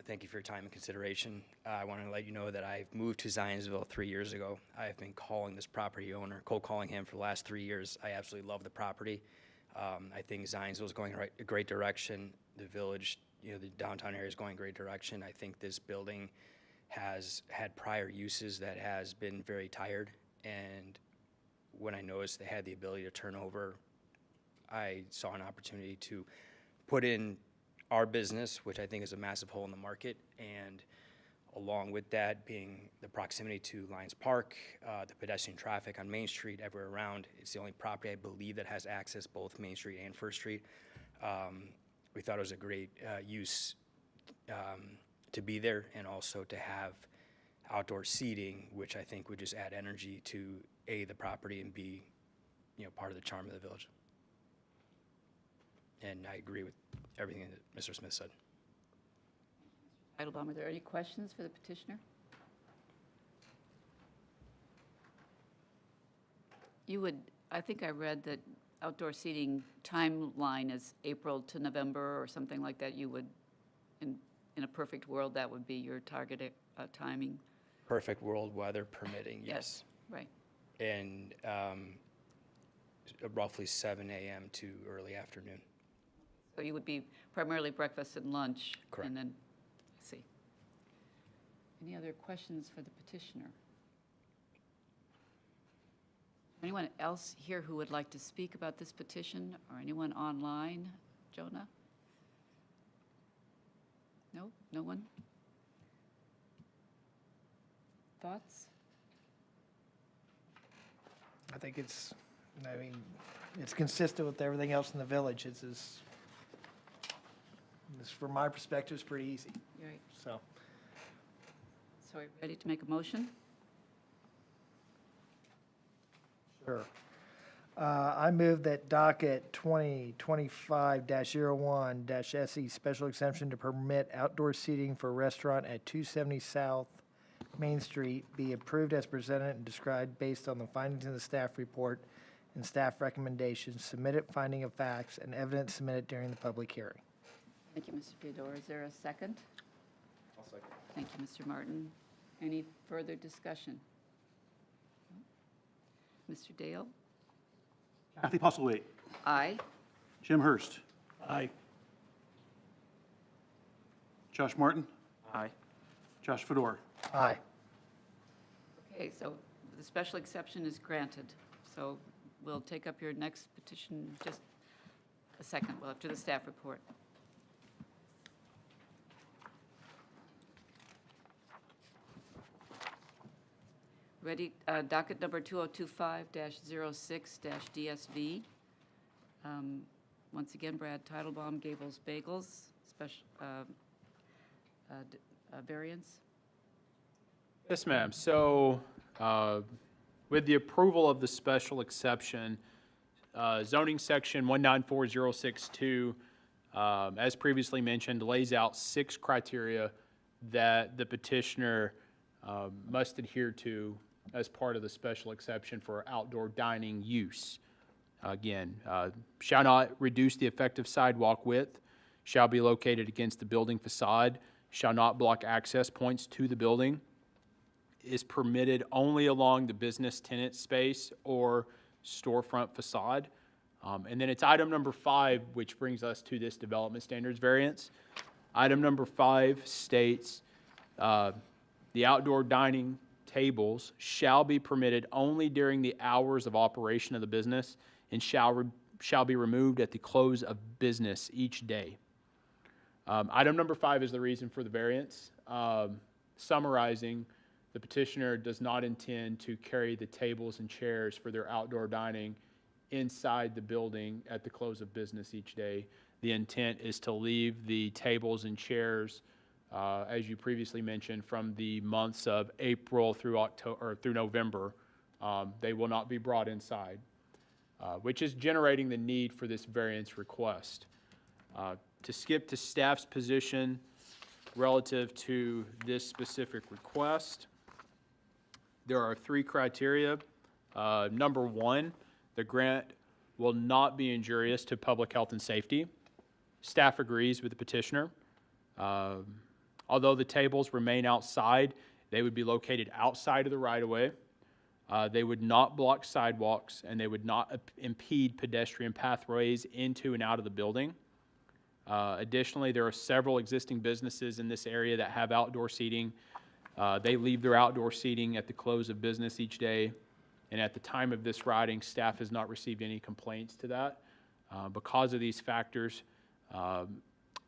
Thank you for your time and consideration. I want to let you know that I've moved to Zionsville 3 years ago. I've been calling this property owner, cold calling him for the last 3 years. I absolutely love the property. I think Zionsville is going a great direction. The village, the downtown area is going a great direction. I think this building has had prior uses that has been very tired, and when I noticed they had the ability to turn over, I saw an opportunity to put in our business, which I think is a massive hole in the market, and along with that being the proximity to Lions Park, the pedestrian traffic on Main Street, everywhere around. It's the only property I believe that has access both Main Street and First Street. We thought it was a great use to be there, and also to have outdoor seating, which I think would just add energy to A, the property, and B, part of the charm of the village. And I agree with everything that Mr. Smith said. Titlebaum, are there any questions for the petitioner? I think I read that outdoor seating timeline is April to November or something like that. You would, in a perfect world, that would be your target timing. Perfect world, weather permitting, yes. Right. And roughly 7 a.m. to early afternoon. So you would be primarily breakfast and lunch? Correct. And then, I see. Any other questions for the petitioner? Anyone else here who would like to speak about this petition, or anyone online? Jonah? No? No one? Thoughts? I think it's consistent with everything else in the village. This, from my perspective, is pretty easy, Right. so. So are you ready to make a motion? Sure. I move that docket 2025-01-SE special exemption to permit outdoor seating for a restaurant at 270 South Main Street be approved as presented and described based on the findings in the staff report and staff recommendations, submitted finding of facts, and evidence submitted during the public hearing. Thank you, Mr. Theodore. Is there a second? I'll second. Thank you, Mr. Martin. Any further discussion? Mr. Dale? Kathy Postlewaite. Aye. Jim Hurst. Aye. Josh Martin. Aye. Josh Fedor. Aye. Okay, so the special exception is granted. So we'll take up your next petition just a second, well, after the staff report. Ready, docket number 2025-06-DSV. Once again, Brad Titlebaum, Gables Bagels, special variance. Yes, ma'am. So with the approval of the special exception, zoning section 194062, as previously mentioned, lays out 6 criteria that the petitioner must adhere to as part of the special exception for outdoor dining use. Again, shall not reduce the effective sidewalk width, shall be located against the building facade, shall not block access points to the building, is permitted only along the business tenant space or storefront facade. And then it's item number 5, which brings us to this development standards variance. Item number 5 states the outdoor dining tables shall be permitted only during the hours of operation of the business and shall be removed at the close of business each day. Item number 5 is the reason for the variance. Summarizing, the petitioner does not intend to carry the tables and chairs for their outdoor dining inside the building at the close of business each day. The intent is to leave the tables and chairs, as you previously mentioned, from the months of April through October or through November. They will not be brought inside, which is generating the need for this variance request. To skip to staff's position relative to this specific request, there are 3 criteria. Number 1, the grant will not be injurious to public health and safety. Staff agrees with the petitioner. Although the tables remain outside, they would be located outside of the right-of-way. They would not block sidewalks, and they would not impede pedestrian pathways into and out of the building. Additionally, there are several existing businesses in this area that have outdoor seating. They leave their outdoor seating at the close of business each day, and at the time of this writing, staff has not received any complaints to that. Because of these factors,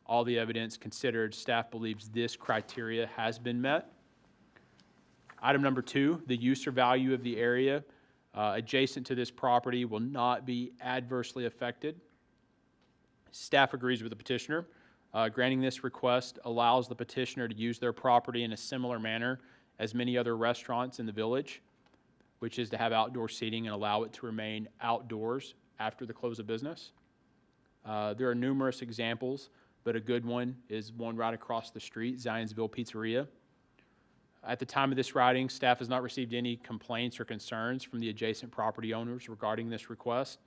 all the evidence considered, staff believes this criteria has been met. Item number 2, the use or value of the area adjacent to this property will not be adversely affected. Staff agrees with the petitioner. Granting this request allows the petitioner to use their property in a similar manner as many other restaurants in the village, which is to have outdoor seating and allow it to remain outdoors after the close of business. There are numerous examples, but a good one is one right across the street, Zionsville Pizzeria. At the time of this writing, staff has not received any complaints or concerns from the adjacent property owners regarding this request.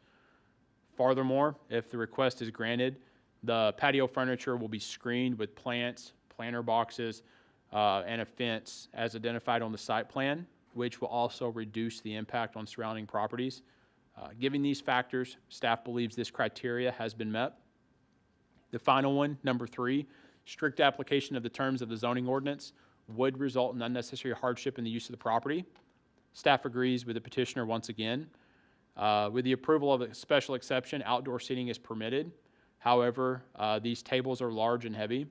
Furthermore, if the request is granted, the patio furniture will be screened with plants, planter boxes, and a fence as identified on the site plan, which will also reduce the impact on surrounding properties. Given these factors, staff believes this criteria has been met. The final one, number 3, strict application of the terms of the zoning ordinance would result in unnecessary hardship in the use of the property. Staff agrees with the petitioner once again. With the approval of a special exception, outdoor seating is permitted. However, these tables are large and heavy.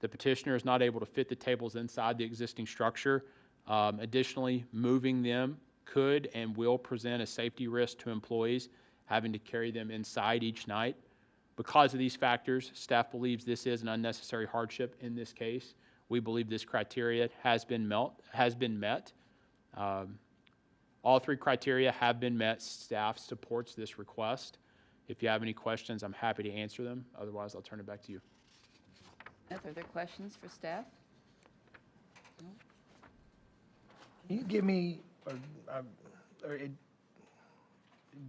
The petitioner is not able to fit the tables inside the existing structure. Additionally, moving them could and will present a safety risk to employees having to carry them inside each night. Because of these factors, staff believes this is an unnecessary hardship in this case. We believe this criteria has been met. All 3 criteria have been met. Staff supports this request. If you have any questions, I'm happy to answer them. Otherwise, I'll turn it back to you. Are there questions for staff? Can you give me,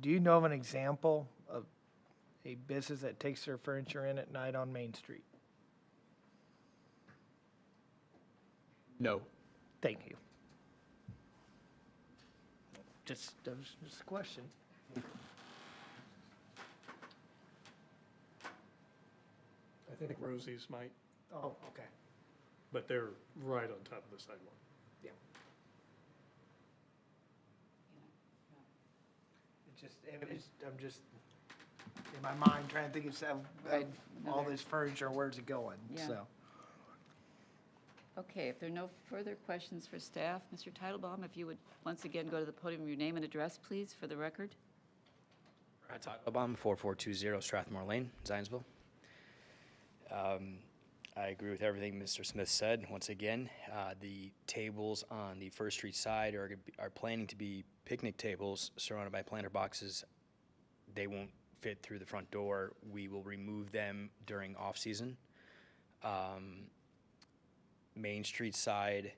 do you know of an example of a business that takes their furniture in at night on Main Street? No. Thank you. That was just a question. I think Rosie's might, Oh, okay. but they're right on top of the sidewalk. Yeah. I'm just, in my mind, trying to think of Right. all this furniture, where's it going, Yeah. so. Okay, if there are no further questions for staff, Mr. Titlebaum, if you would once again go to the podium, your name and address, please, for the record. Brad Titlebaum, 4420 Strathmore Lane, Zionsville. I agree with everything Mr. Smith said. Once again, the tables on the First Street side are planning to be picnic tables surrounded by planter boxes. They won't fit through the front door. We will remove them during off-season. Main Street side,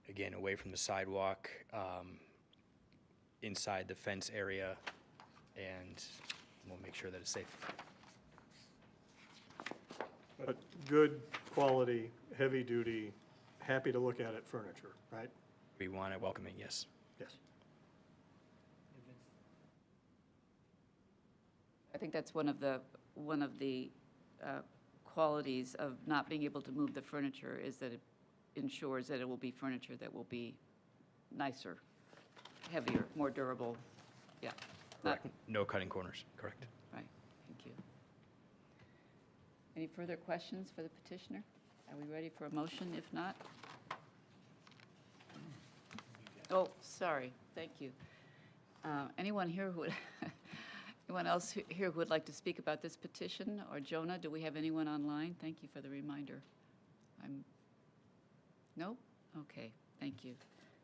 again, away from the sidewalk, inside the fence area, and we'll make sure that it's safe. But good quality, heavy duty, happy to look at it furniture, right? We want it welcoming, yes. Yes. I think that's one of the qualities of not being able to move the furniture is that it ensures that it will be furniture that will be nicer, heavier, more durable. Yeah. Correct. No cutting corners, correct. Right, thank you. Any further questions for the petitioner? Are we ready for a motion? If not? Oh, sorry, thank you. Anyone here who would, anyone else here who would like to speak about this petition? Or Jonah, do we have anyone online? Thank you for the reminder. No? Okay, thank you.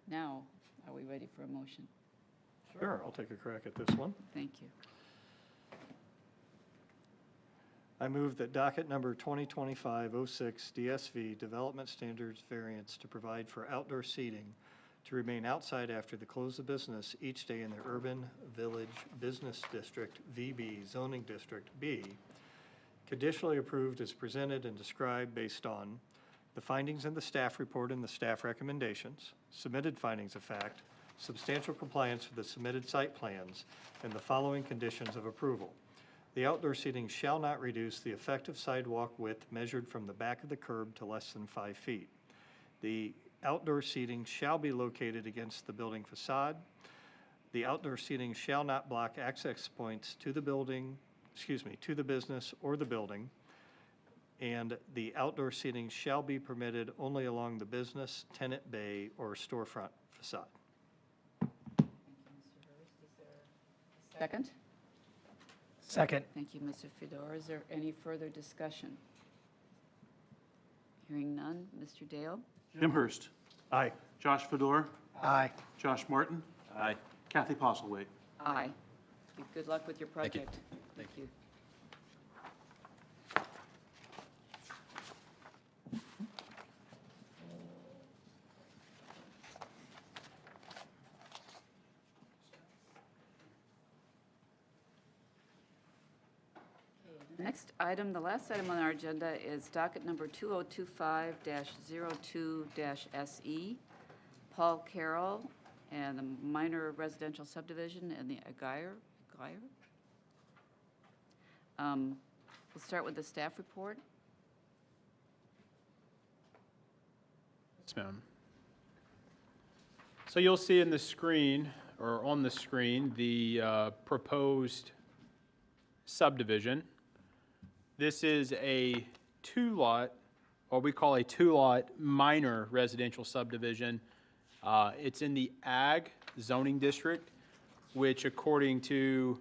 Now, are we ready for a motion? Sure, I'll take a crack at this one. Thank you. I move that docket number 2025-06 DSV Development Standards Variance to provide for outdoor seating to remain outside after the close of business each day in the Urban Village Business District, VB Zoning District B, conditionally approved as presented and described based on the findings in the staff report and the staff recommendations, submitted findings of fact, substantial compliance with the submitted site plans, and the following conditions of approval. The outdoor seating shall not reduce the effective sidewalk width measured from the back of the curb to less than 5 feet. The outdoor seating shall be located against the building facade. The outdoor seating shall not block access points to the building, to the business or the building. And the outdoor seating shall be permitted only along the business, tenant bay, or storefront facade. Second? Second. Thank you, Mr. Fedor. Is there any further discussion? Hearing none. Mr. Dale? Jim Hurst. Aye. Josh Fedor, Aye. Josh Martin, Aye. Kathy Postlethwaite. Aye. Good luck with your Thank you. project. Thank you. Next item, the last item on our agenda is docket number 2025-02-SE, Paul Carroll and the minor residential subdivision in the Aguirre. We'll start with the staff report. Yes, ma'am. So you'll see in the screen, or on the screen, the proposed subdivision. This is a two-lot, what we call a two-lot minor residential subdivision. It's in the Ag zoning district, which according to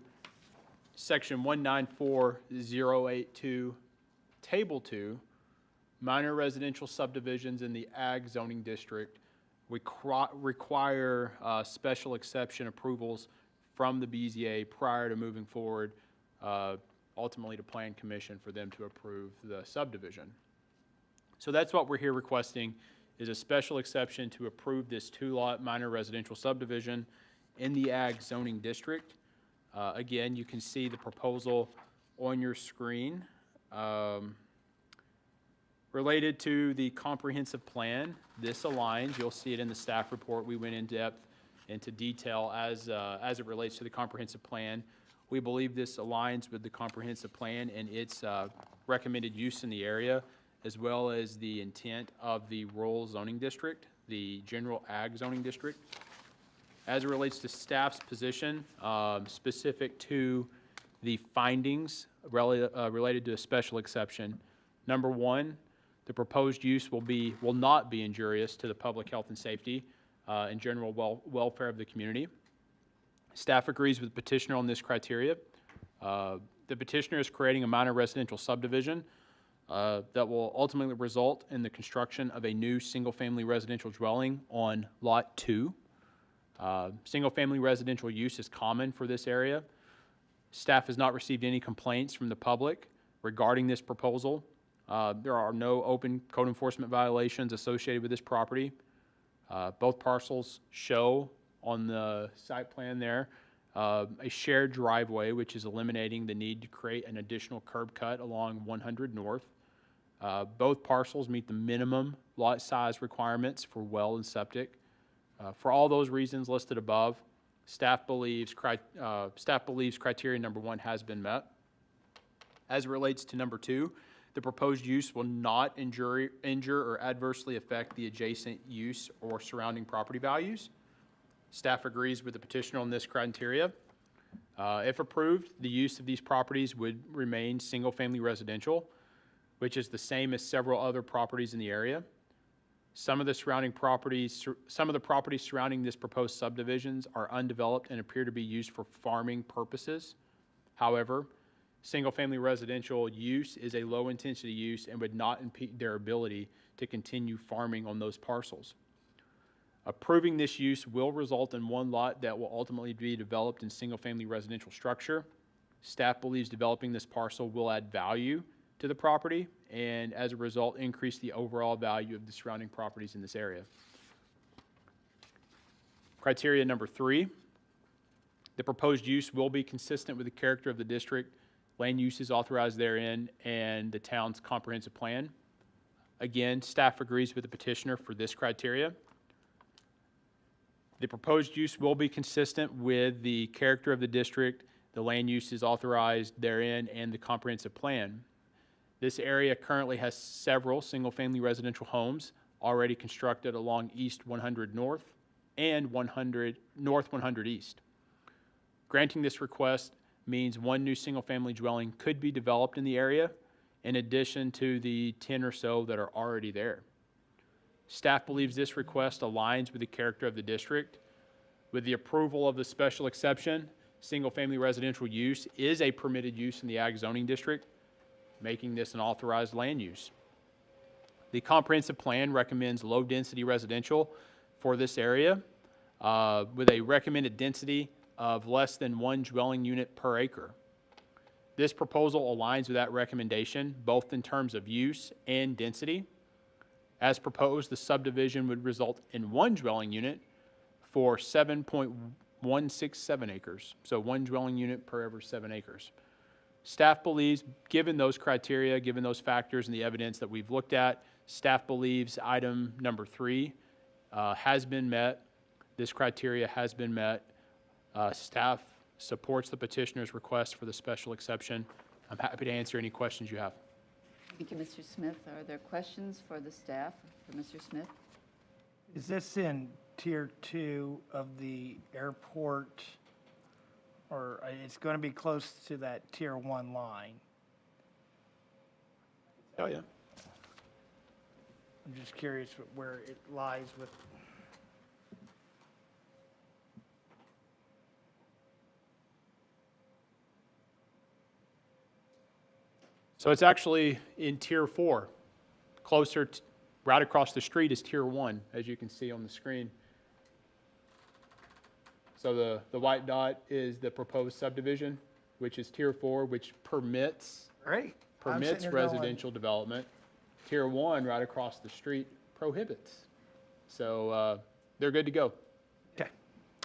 Section 194082, Table 2, minor residential subdivisions in the Ag zoning district require special exception approvals from the BZA prior to moving forward, ultimately to Plan Commission for them to approve the subdivision. So that's what we're here requesting, is a special exception to approve this two-lot minor residential subdivision in the Ag zoning district. Again, you can see the proposal on your screen. Related to the comprehensive plan, this aligns. You'll see it in the staff report. We went in depth into detail as it relates to the comprehensive plan. We believe this aligns with the comprehensive plan and its recommended use in the area, as well as the intent of the rural zoning district, the general Ag zoning district. As it relates to staff's position, specific to the findings related to a special exception, number one, the proposed use will not be injurious to the public health and safety and general welfare of the community. Staff agrees with the petitioner on this criteria. The petitioner is creating a minor residential subdivision that will ultimately result in the construction of a new single-family residential dwelling on Lot 2. Single-family residential use is common for this area. Staff has not received any complaints from the public regarding this proposal. There are no open code enforcement violations associated with this property. Both parcels show on the site plan there a shared driveway, which is eliminating the need to create an additional curb cut along 100 North. Both parcels meet the minimum lot size requirements for well and septic. For all those reasons listed above, staff believes criteria number one has been met. As it relates to number two, the proposed use will not injure or adversely affect the adjacent use or surrounding property values. Staff agrees with the petitioner on this criteria. If approved, the use of these properties would remain single-family residential, which is the same as several other properties in the area. Some of the properties surrounding this proposed subdivisions are undeveloped and appear to be used for farming purposes. However, single-family residential use is a low-intensity use and would not impede their ability to continue farming on those parcels. Approving this use will result in one lot that will ultimately be developed in single-family residential structure. Staff believes developing this parcel will add value to the property and, as a result, increase the overall value of the surrounding properties in this area. Criteria number three, the proposed use will be consistent with the character of the district, land uses authorized therein, and the town's comprehensive plan. Again, staff agrees with the petitioner for this criteria. The proposed use will be consistent with the character of the district, the land uses authorized therein, and the comprehensive plan. This area currently has several single-family residential homes already constructed along East 100 North and North 100 East. Granting this request means one new single-family dwelling could be developed in the area, in addition to the 10 or so that are already there. Staff believes this request aligns with the character of the district. With the approval of the special exception, single-family residential use is a permitted use in the Ag zoning district, making this an authorized land use. The comprehensive plan recommends low-density residential for this area with a recommended density of less than 1 dwelling unit per acre. This proposal aligns with that recommendation, both in terms of use and density. As proposed, the subdivision would result in 1 dwelling unit for 7.167 acres, so 1 dwelling unit per every 7 acres. Staff believes, given those criteria, given those factors and the evidence that we've looked at, staff believes item number 3 has been met. This criteria has been met. Staff supports the petitioner's request for the special exception. I'm happy to answer any questions you have. Thank you, Mr. Smith. Are there questions for the staff, for Mr. Smith? Is this in Tier 2 of the airport, or it's going to be close to that Tier 1 line? Oh, yeah. I'm just curious where it lies with. So it's actually in Tier 4. Closer, right across the street is Tier 1, as you can see on the screen. So the white dot is the proposed subdivision, which is Tier 4, which permits Great. I'm sitting here going, residential development. Tier 1, right across the street, prohibits. So they're good to go. okay.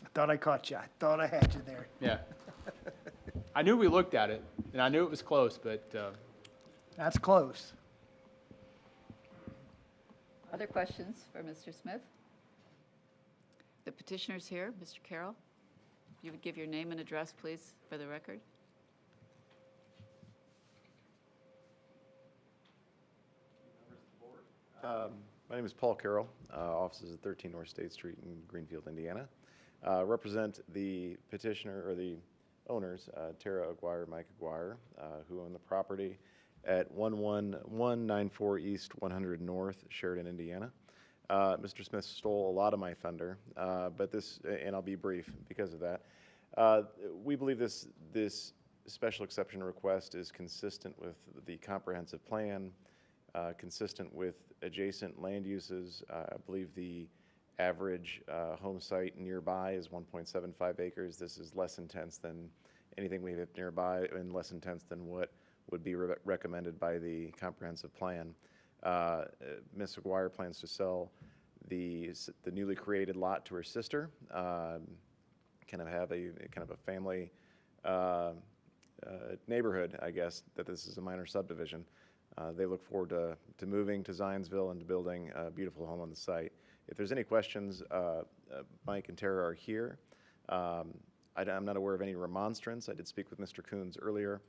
I thought I caught you. I thought I had you there. Yeah. I knew we looked at it, and I knew it was close, but That's close. Other questions for Mr. Smith? The petitioner's here, Mr. Carroll. If you would give your name and address, please, for the record. My name is Paul Carroll, offices at 13 North State Street in Greenfield, Indiana. Represent the petitioner, or the owners, Tara Aguirre, Mike Aguirre, who own the property at 11194 East 100 North, Sheridan, Indiana. Mr. Smith stole a lot of my thunder, but this, and I'll be brief because of that. We believe this special exception request is consistent with the comprehensive plan, consistent with adjacent land uses. I believe the average home site nearby is 1.75 acres. This is less intense than anything we have nearby and less intense than what would be recommended by the comprehensive plan. Ms. Aguirre plans to sell the newly created lot to her sister, kind of have a family neighborhood, I guess, that this is a minor subdivision. They look forward to moving to Zionsville and to building a beautiful home on the site. If there's any questions, Mike and Tara are here. I'm not aware of any remonstrance. I did speak with Mr. Coons earlier,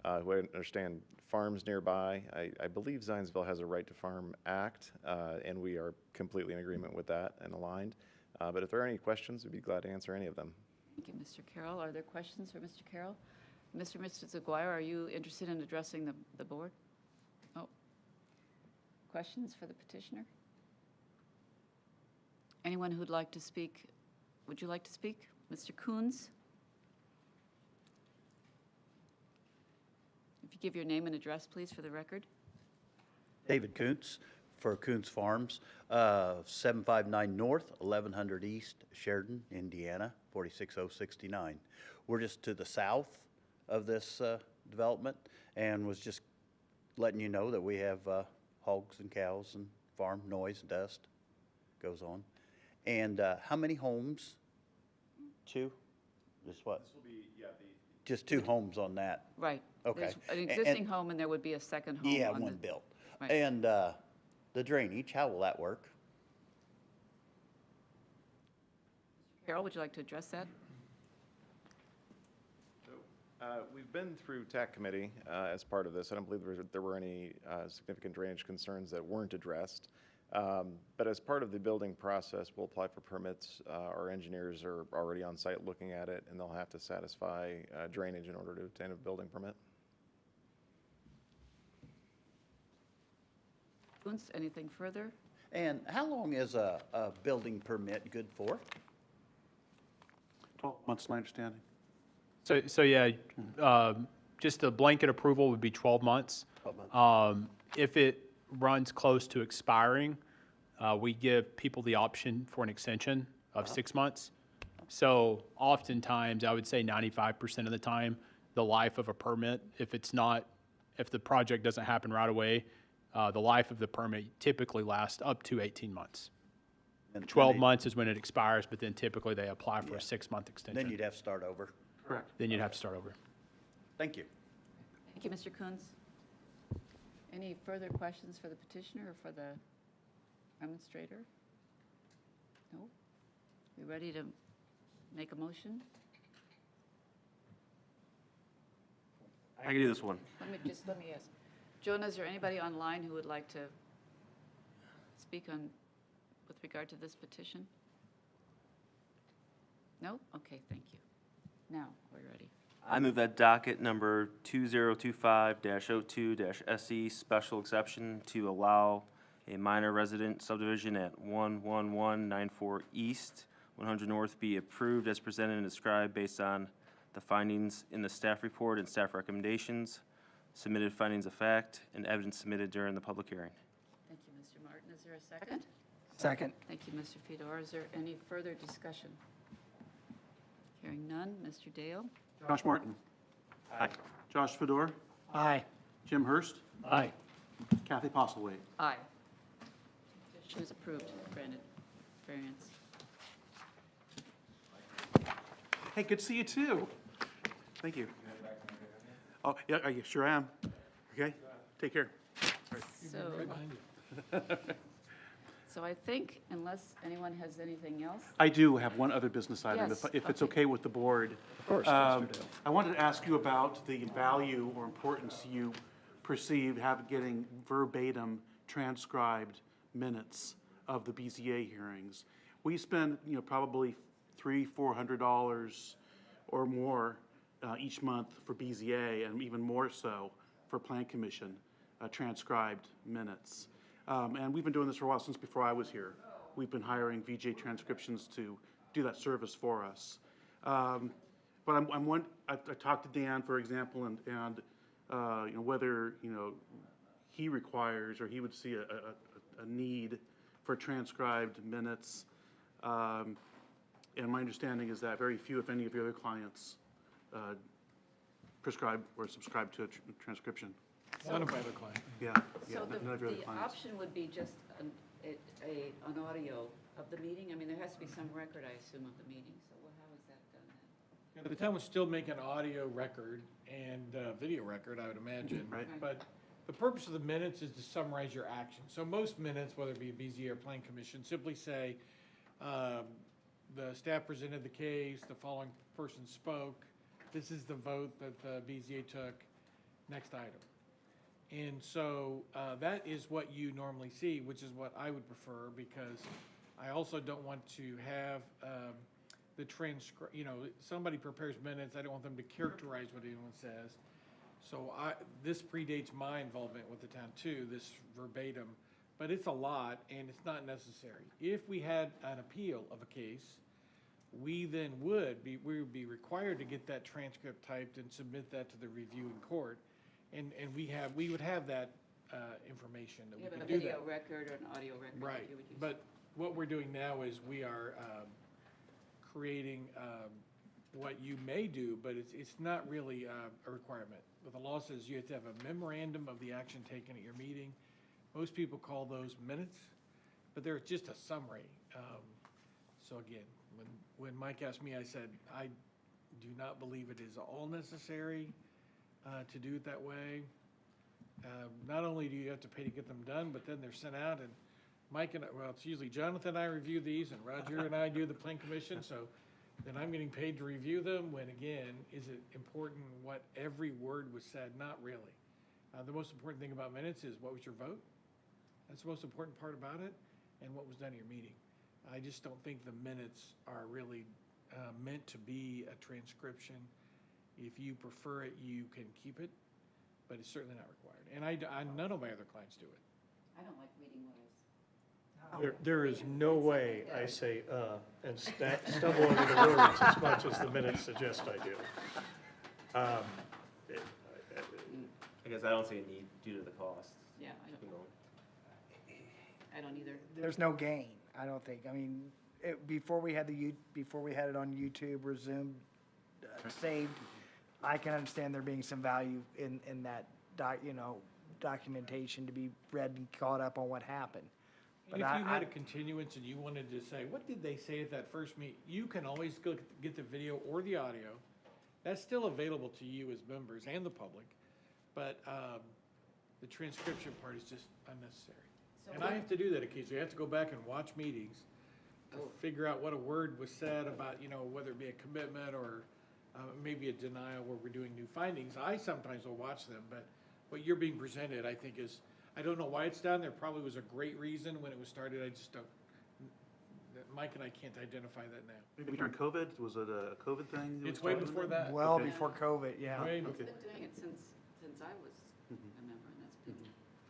who I understand farms nearby. I believe Zionsville has a Right to Farm Act, and we are completely in agreement with that and aligned. But if there are any questions, we'd be glad to answer any of them. Thank you, Mr. Carroll. Are there questions for Mr. Carroll? Mr. and Mrs. Aguirre, are you interested in addressing the board? Oh. Questions for the petitioner? Anyone who'd like to speak? Would you like to speak? Mr. Coons? If you give your name and address, please, for the record. David Kuntz for Kuntz Farms, 759 North, 1100 East, Sheridan, Indiana, 46069. We're just to the south of this development, and was just letting you know that we have hogs and cows and farm noise, dust goes on. And how many homes? 2? Just what? This will be, yeah, Just 2 homes on that. Right. Okay. There's an existing home, and there would be a second home. Yeah, on one built. Right. And the drainage, how will that work? Carroll, would you like to address that? We've been through TAC committee as part of this. I don't believe there were any significant drainage concerns that weren't addressed. But as part of the building process, we'll apply for permits. Our engineers are already on site looking at it, and they'll have to satisfy drainage in order to obtain a building permit. Anything further? And how long is a building permit good for? 12 months, my understanding. So yeah, just a blanket approval would be 12 months. 12 months. If it runs close to expiring, we give people the option for an extension of 6 months. So oftentimes, I would say 95% of the time, the life of a permit, if the project doesn't happen right away, the life of the permit typically lasts up to 18 months. And 12 months is when it expires, but then typically they apply for a 6-month extension. Then you'd have to start over. Correct. Then you'd have to start over. Thank you. Thank you, Mr. Coons. Any further questions for the petitioner or for the demonstrator? No? We ready to make a motion? I can do this one. Let me ask. Jonah, is there anybody online who would like to speak with regard to this petition? No? Okay, thank you. Now, we're ready. I move that docket number 2025-02-SE special exception to allow a minor resident subdivision at 11194 East, 100 North be approved as presented and described based on the findings in the staff report and staff recommendations, submitted findings of fact, and evidence submitted during the public hearing. Thank you, Mr. Martin. Is there a second? Second. Thank you, Mr. Fedor. Is there any further discussion? Hearing none. Mr. Dale? Josh Martin. Aye. Josh Fedor. Aye. Jim Hurst. Aye. Kathy Postlewaite. Aye. Petition is approved. Granted variance. Hey, good to see you too. Thank you. Oh, yeah, sure am. Okay, take care. So I think, unless anyone has anything else, I do have one other business item, Yes, if it's okay. okay with the board. Of course, I wanted to ask you about the value or importance you perceive getting verbatim transcribed minutes of the BZA hearings. We spend, probably $300-400 or more each month for BZA, and even more so for Plan Commission transcribed minutes. And we've been doing this for a while, since before I was here. We've been hiring VJ transcriptions to do that service for us. But I talked to Dan, for example, and whether he requires or he would see a need for transcribed minutes. And my understanding is that very few, if any, of your other clients prescribe or subscribe to a transcription. None of my other clients. Yeah, so none of your other the clients. option would be just an audio of the meeting? I mean, there has to be some record, I assume, of the meeting, so how is that done then? The town would still make an audio record and video record, I would imagine. Right. But the purpose of the minutes is to summarize your action. So most minutes, whether it be a BZA or Plan Commission, simply say, the staff presented the case, the following person spoke, this is the vote that the BZA took, next item. And so that is what you normally see, which is what I would prefer, because I also don't want to have the transcript, somebody prepares minutes, I don't want them to characterize what anyone says. So this predates my involvement with the town too, this verbatim, but it's a lot and it's not necessary. If we had an appeal of a case, we would be required to get that transcript typed and submit that to the reviewing court. And we would have that information that we You have could a do video that. record or an audio record? Right, that you would use. but what we're doing now is we are creating what you may do, but it's not really a requirement. But the law says you have to have a memorandum of the action taken at your meeting. Most people call those minutes, but they're just a summary. So again, when Mike asked me, I said, I do not believe it is all necessary to do it that way. Not only do you have to pay to get them done, but then they're sent out, and Mike and it's usually Jonathan and I review these, and Roger and I do the Plan Commission, so then I'm getting paid to review them, when again, is it important what every word was said? Not really. The most important thing about minutes is what was your vote? That's the most important part about it, and what was done at your meeting. I just don't think the minutes are really meant to be a transcription. If you prefer it, you can keep it, but it's certainly not required. And none of my other clients do it. I don't like reading what I There is no way I say, and stumble over the words as much as the minutes suggest I do. I guess I don't see a need due to the cost. Yeah, I don't. I don't either. There's no gain, I don't think. I mean, before we had before we had it on YouTube or Zoom saved, I can understand there being some value in that documentation to be read and caught up on what happened. And But if you had a continuance and you wanted to say, what did they say at that first meet? You can always go get the video or the audio. That's still available to you as members and the public. But the transcription part is just unnecessary. So And I have to do that occasionally. I have to go back and watch meetings to figure out what a word was said about, whether it be a commitment or maybe a denial where we're doing new findings. I sometimes will watch them, but what you're being presented, I think is, I don't know why it's down there. Probably was a great reason when it was started. I just don't, Mike and I can't identify that now. Maybe during COVID, was it a COVID thing? It's way before that. well Okay. before COVID, yeah. Way It's before. been doing it since I was a member, and that's been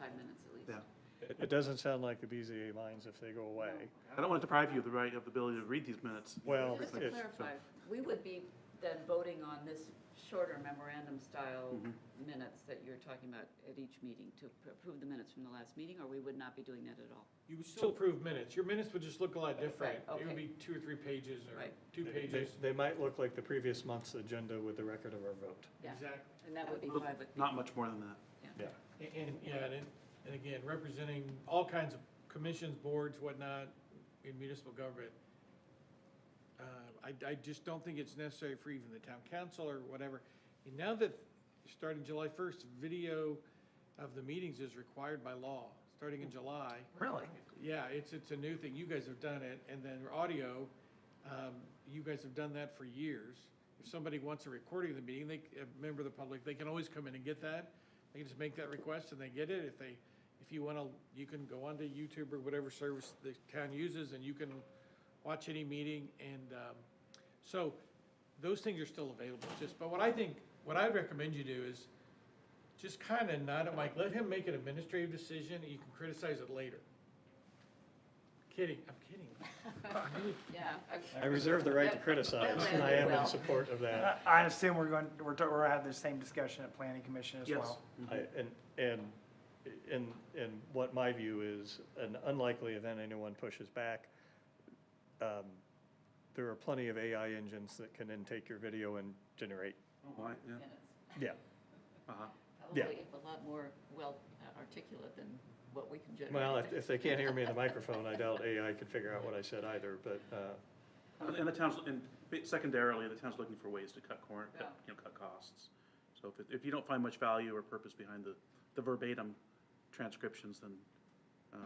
5 minutes at least. Yeah. It doesn't sound like the BZA minds if they go away. I don't want to deprive you of the ability to read these minutes. Well, Just to if, clarify, we would be then voting on this shorter memorandum-style minutes that you're talking about at each meeting to approve the minutes from the last meeting, or we would not be doing that at all? You would still approve minutes. Your minutes would just look a lot different. Right, It would okay. be 2 or 3 pages or Right. 2 pages. they might look like the previous month's agenda with the record of our vote. Yeah, Exactly. and that would be fine with me. Not much more than that. Yeah. And again, representing all kinds of commissions, boards, whatnot, in municipal government. I just don't think it's necessary for even the town council or whatever. And now that, starting July 1st, video of the meetings is required by law, starting in July. Really? Yeah, it's a new thing. You guys have done it. And then audio, you guys have done that for years. If somebody wants a recording of the meeting, a member of the public, they can always come in and get that. They can just make that request and they get it. If you want to, you can go onto YouTube or whatever service the town uses and you can watch any meeting. And so those things are still available. But what I'd recommend you do is just kind of nod at Mike, let him make an administrative decision and you can criticize it later. I'm kidding. Yeah. I reserve the right to criticize, and I am in support of that. I assume we're going to have the same discussion at planning commission as Yes. well. And what my view is, an unlikely event anyone pushes back, there are plenty of AI engines that can then take your video and generate, Oh, yeah. Minutes. yeah. Uh-huh. Yeah. Probably a lot more well articulate than what we can generate. Well, if they can't hear me in the microphone, I doubt AI could figure out what I said either, but, And the town's, and secondarily, the town's looking for ways to cut cut costs. So if you don't find much value or purpose behind the verbatim transcriptions, then That's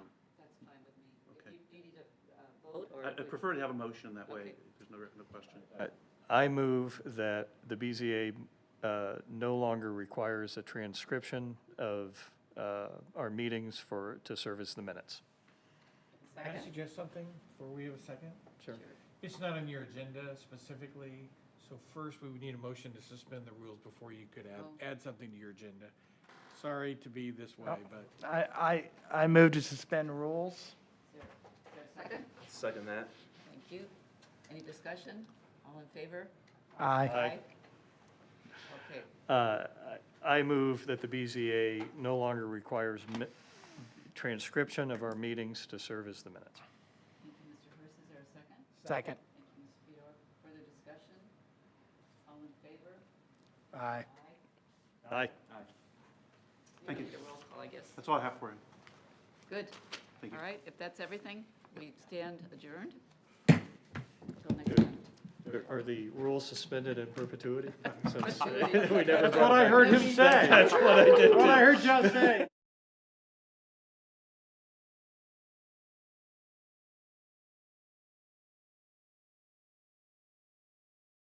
fine with me. Okay. Do you need a vote or? I'd prefer to have a motion that way. Okay. There's no question. I move that the BZA no longer requires a transcription of our meetings to serve as the minutes. Can I Second? suggest something before we have a second? Sure. It's not on your agenda specifically, so first we would need a motion to suspend the rules before you could add something to your agenda. Sorry to be this way, but I move to suspend rules. Is there a second? Second that. Thank you. Any discussion? All in favor? Aye. Okay. I move that the BZA no longer requires transcription of our meetings to serve as the minutes. Thank you, Mr. Hurst. Is there a second? Second. Thank you, Ms. Fedor. Further discussion? All in favor? Aye. Aye. Thank you. Need a roll call, I guess. That's all I have for you. Good. Thank you. All right, if that's everything, we stand adjourned. Until next time. Are the rules suspended in perpetuity? Since Perpetuity. we never that's brought what I back- heard him say. That's what I did. What I heard John say.